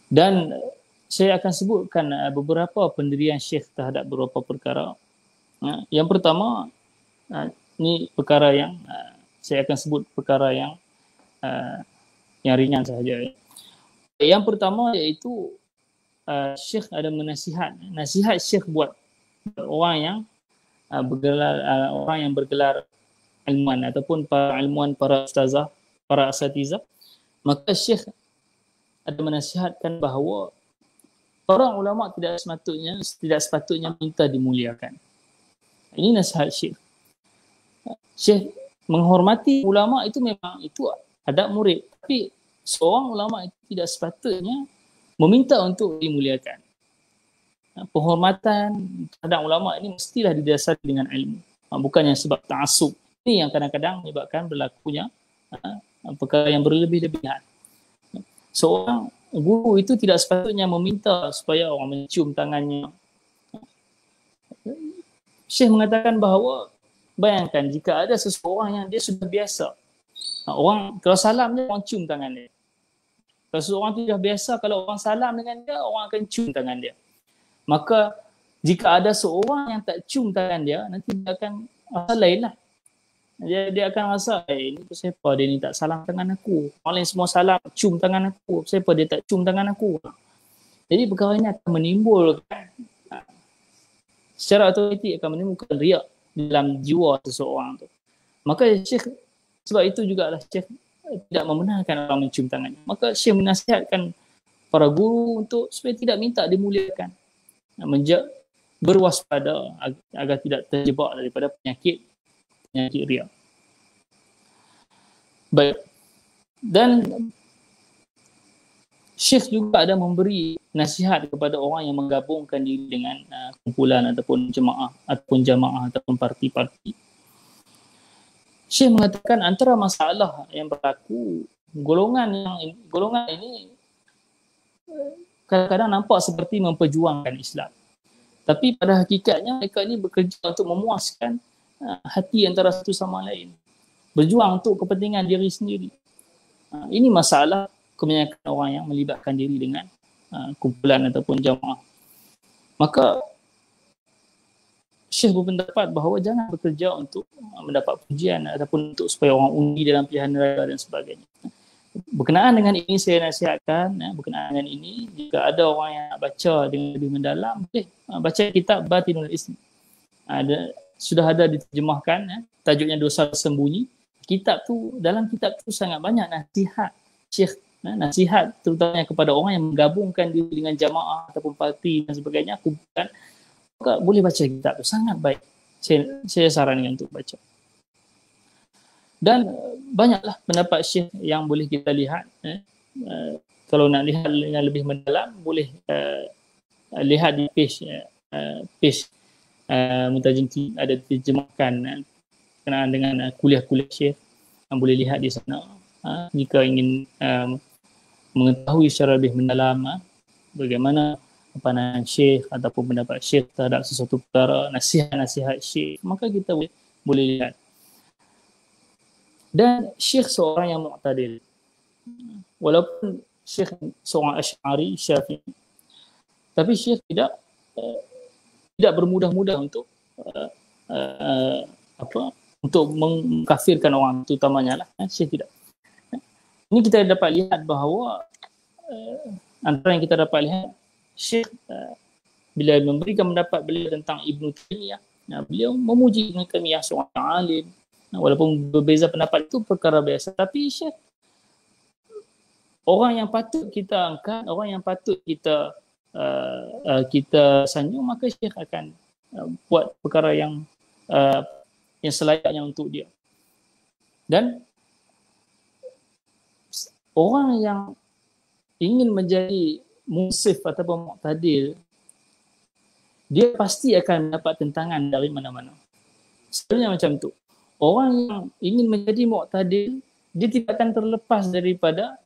Dan saya akan sebutkan beberapa pendirian Syekh terhadap beberapa perkara. Yang pertama, ini perkara yang saya akan sebut perkara yang ringan sahaja. Yang pertama iaitu Syekh ada nasihat Syekh buat orang yang bergelar ilmuwan ataupun para ilmuwan, para ustazah, para asatizah. Maka Syekh ada menasihatkan bahawa para ulama tidak sepatutnya minta dimuliakan. Ini nasihat Syekh. Syekh menghormati ulama itu memang itu adab murid, tapi seorang ulama itu tidak sepatutnya meminta untuk dimuliakan. Penghormatan terhadap ulama ini mestilah didasari dengan ilmu, bukannya sebab ta'assub. Ini yang kadang-kadang menyebabkan berlakunya perkara yang berlebih-lebihan. Seorang guru itu tidak sepatutnya meminta supaya orang mencium tangannya. Syekh mengatakan bahawa bayangkan jika ada seseorang yang dia sudah biasa, orang kalau salam dia orang cium tangan dia. Kalau seseorang tu dah biasa, kalau orang salam dengan dia, orang akan cium tangan dia. Maka jika ada seorang yang tak cium tangan dia, nanti dia akan rasa lain lah. Dia akan rasa, ini siapa dia ni tak salam tangan aku. Orang lain semua salam, cium tangan aku. Siapa dia tak cium tangan aku. Jadi perkara ini akan menimbulkan, secara otomatik akan menimbulkan riak dalam jiwa seseorang tu. Maka Syekh, sebab itu jugalah Syekh tidak membenarkan orang mencium tangannya. Maka Syekh menasihatkan para guru untuk supaya tidak minta dimuliakan. Berwaspada agar tidak terjebak daripada penyakit riak. Baik. Dan Syekh juga ada memberi nasihat kepada orang yang menggabungkan diri dengan kumpulan ataupun jemaah ataupun parti-parti. Syekh mengatakan antara masalah yang berlaku, golongan ini kadang-kadang nampak seperti memperjuangkan Islam. Tapi pada hakikatnya mereka ini bekerja untuk memuaskan hati antara satu sama lain. Berjuang untuk kepentingan diri sendiri. Ini masalah kebanyakan orang yang melibatkan diri dengan kumpulan ataupun jamaah. Maka Syekh berpendapat bahawa jangan bekerja untuk mendapat pujian ataupun untuk supaya orang undi dalam pilihan raya dan sebagainya. Berkenaan dengan ini saya nasihatkan, berkenaan dengan ini, jika ada orang yang nak baca dengan lebih mendalam, boleh baca kitab Batinul Islam. Sudah ada diterjemahkan, tajuknya Dosa Sembunyi. Dalam kitab tu sangat banyak nasihat Syekh, nasihat terutamanya kepada orang yang menggabungkan diri dengan jamaah ataupun parti dan sebagainya, kumpulan. Maka boleh baca kitab tu, sangat baik. Saya sarankan untuk baca. Dan banyaklah pendapat Syekh yang boleh kita lihat. Kalau nak lihat dengan lebih mendalam, boleh lihat di page Muntajim ada diterjemahkan berkenaan dengan kuliah-kuliah Syekh, yang boleh lihat di sana. Jika ingin mengetahui secara lebih mendalam bagaimana pandangan Syekh ataupun pendapat Syekh terhadap sesuatu perkara, nasihat-nasihat Syekh, maka kita boleh lihat. Dan Syekh seorang yang mu'tadil. Walaupun Syekh seorang Asy'ari, Syafi'i, tapi Syekh tidak bermudah-mudah untuk untuk mengkafirkan orang, terutamanya lah. Syekh tidak. Ini kita dapat lihat bahawa antara yang kita dapat lihat, Syekh bila memberikan pendapat beliau tentang Ibn Taymiyah, beliau memuji Ibn Taymiyah seorang alim. Walaupun berbeza pendapat itu perkara biasa, tapi Syekh orang yang patut kita angkat, orang yang patut kita kita sanjung, maka Syekh akan buat perkara yang selayaknya untuk dia. Dan orang yang ingin menjadi munsif ataupun muqtadil, dia pasti akan dapat tentangan dari mana-mana. Sebenarnya macam tu. Orang yang ingin menjadi muqtadil, dia tidak akan terlepas daripada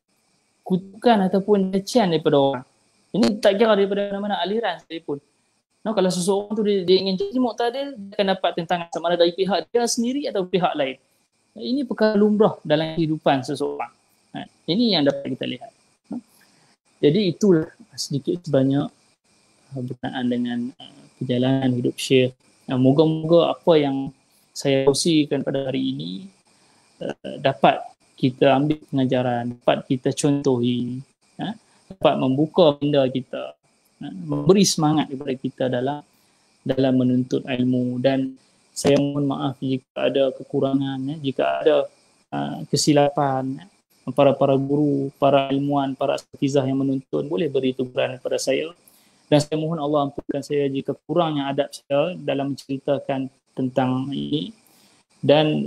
kutukan ataupun cacian daripada orang. Ini tak kira daripada mana-mana aliran sekalipun. Kalau seseorang tu dia ingin jadi muqtadil, dia akan dapat tentangan sama ada dari pihak dia sendiri atau pihak lain. Ini perkara lumrah dalam kehidupan seseorang. Ini yang dapat kita lihat. Jadi itulah sedikit sebanyak berkenaan dengan perjalanan hidup Syekh. Moga-moga apa yang saya kongsikan pada hari ini dapat kita ambil pengajaran, dapat kita contohi, dapat membuka minda kita, memberi semangat kepada kita dalam menuntut ilmu. Dan saya mohon maaf jika ada kekurangan, jika ada kesilapan. Para guru, para ilmuwan, para asatizah yang menuntun boleh beri teguran kepada saya. Dan saya mohon Allah ampunkan saya jika kurangnya adab saya dalam menceritakan tentang ini. Dan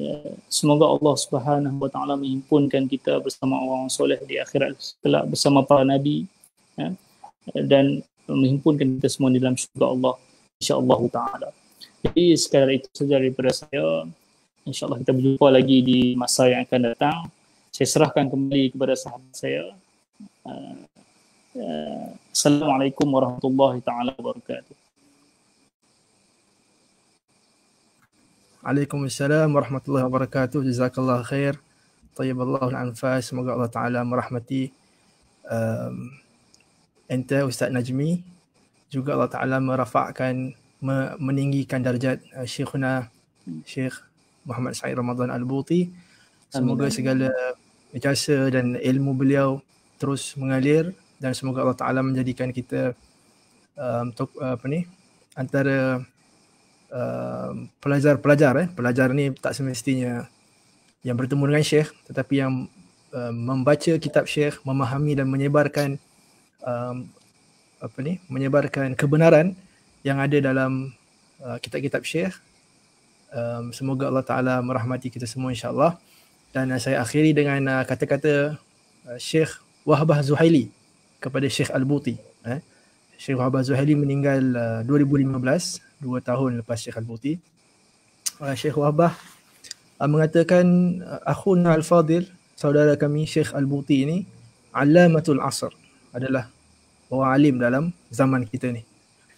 semoga Allah Subhanahu Wa Taala menghimpunkan kita bersama orang soleh di akhirat kelak bersama para nabi, dan menghimpunkan kita semua di dalam syurga Allah insya-Allah taala. Jadi sekadar itu saja daripada saya. Insya-Allah kita berjumpa lagi di masa yang akan datang. Saya serahkan kembali kepada sahabat saya. Assalamualaikum warahmatullahi taala wabarakatuh. Waalaikumsalam warahmatullahi wabarakatuh. Jazakallah khair. Tayyiballahu al-anfas. Semoga Allah Ta'ala merahmati ente Ustaz Najmi. Juga Allah Ta'ala merafakkan, meninggikan darjat Syekhuna Syekh Muhammad Said Ramadan Al-Buti. Semoga segala jasa dan ilmu beliau terus mengalir, dan semoga Allah Ta'ala menjadikan kita antara pelajar ni tak semestinya yang bertemu dengan Syekh, tetapi yang membaca kitab Syekh, memahami dan menyebarkan menyebarkan kebenaran yang ada dalam kitab-kitab Syekh. Semoga Allah Ta'ala merahmati kita semua insya-Allah. Dan saya akhiri dengan kata-kata Syekh Wahbah Zuhaili kepada Syekh Al-Buti. Syekh Wahbah Zuhaili meninggal 2015, 2 tahun lepas Syekh Al-Buti. Syekh Wahbah mengatakan, akhuna al-fadil, saudara kami Syekh Al-Buti ini, alamatul asr, adalah orang alim dalam zaman kita ni.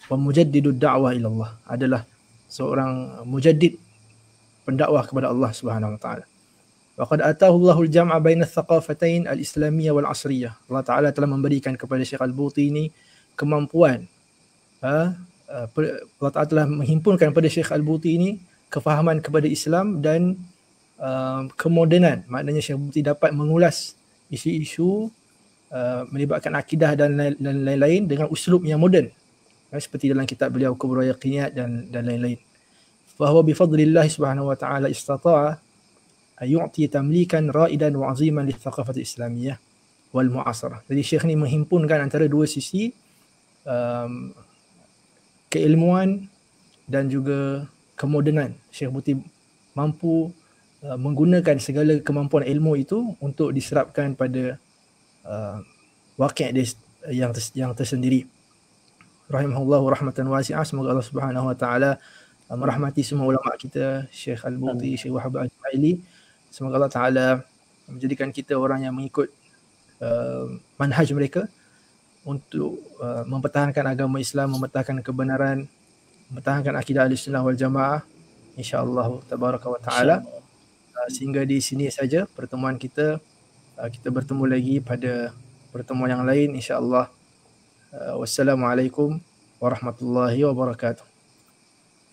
Wa mujaddidud da'wah ila Allah, adalah seorang mujaddid, pendakwah kepada Allah Subhanahu wa taala. Wa qad atahu Allahul jam'a baina ath-thaqafatain al-islamiyyah wal 'asriyyah. Allah Taala telah memberikan kepada Syekh Al-Buti ini kemampuan, Allah Taala telah menghimpunkan kepada Syekh Al-Buti ini kefahaman kepada Islam dan kemodenan. Maknanya Syekh Al-Buti dapat mengulas isu-isu melibatkan akidah dan lain-lain dengan uslub yang moden, seperti dalam kitab beliau Kubra Yaqiniyat dan lain-lain. Fa huwa bi fadlillah subhanahu wa ta'ala istata'a ayu'ti tamlikan ra'idan wa 'aziman lil-thaqafati islamiyah wal mu'asarah. Jadi Syekh ni menghimpunkan antara dua sisi, keilmuan dan juga kemodenan. Syekh Buti mampu menggunakan segala kemampuan ilmu itu untuk diserapkan pada waqi' yang tersendiri. Rahimahullahu rahmatan wasi'ah. Semoga Allah Subhanahu wa taala merahmati semua ulama kita, Syekh Al-Buti, Syekh Wahbah Al-Zuhaili. Semoga Allah Taala menjadikan kita orang yang mengikut manhaj mereka untuk mempertahankan agama Islam, mempertahankan kebenaran, mempertahankan akidah Ahlussunnah wal Jamaah insya-Allah tabaraka wa taala. Sehingga di sini saja pertemuan kita. Kita bertemu lagi pada pertemuan yang lain insya-Allah. Wassalamualaikum warahmatullahi wabarakatuh.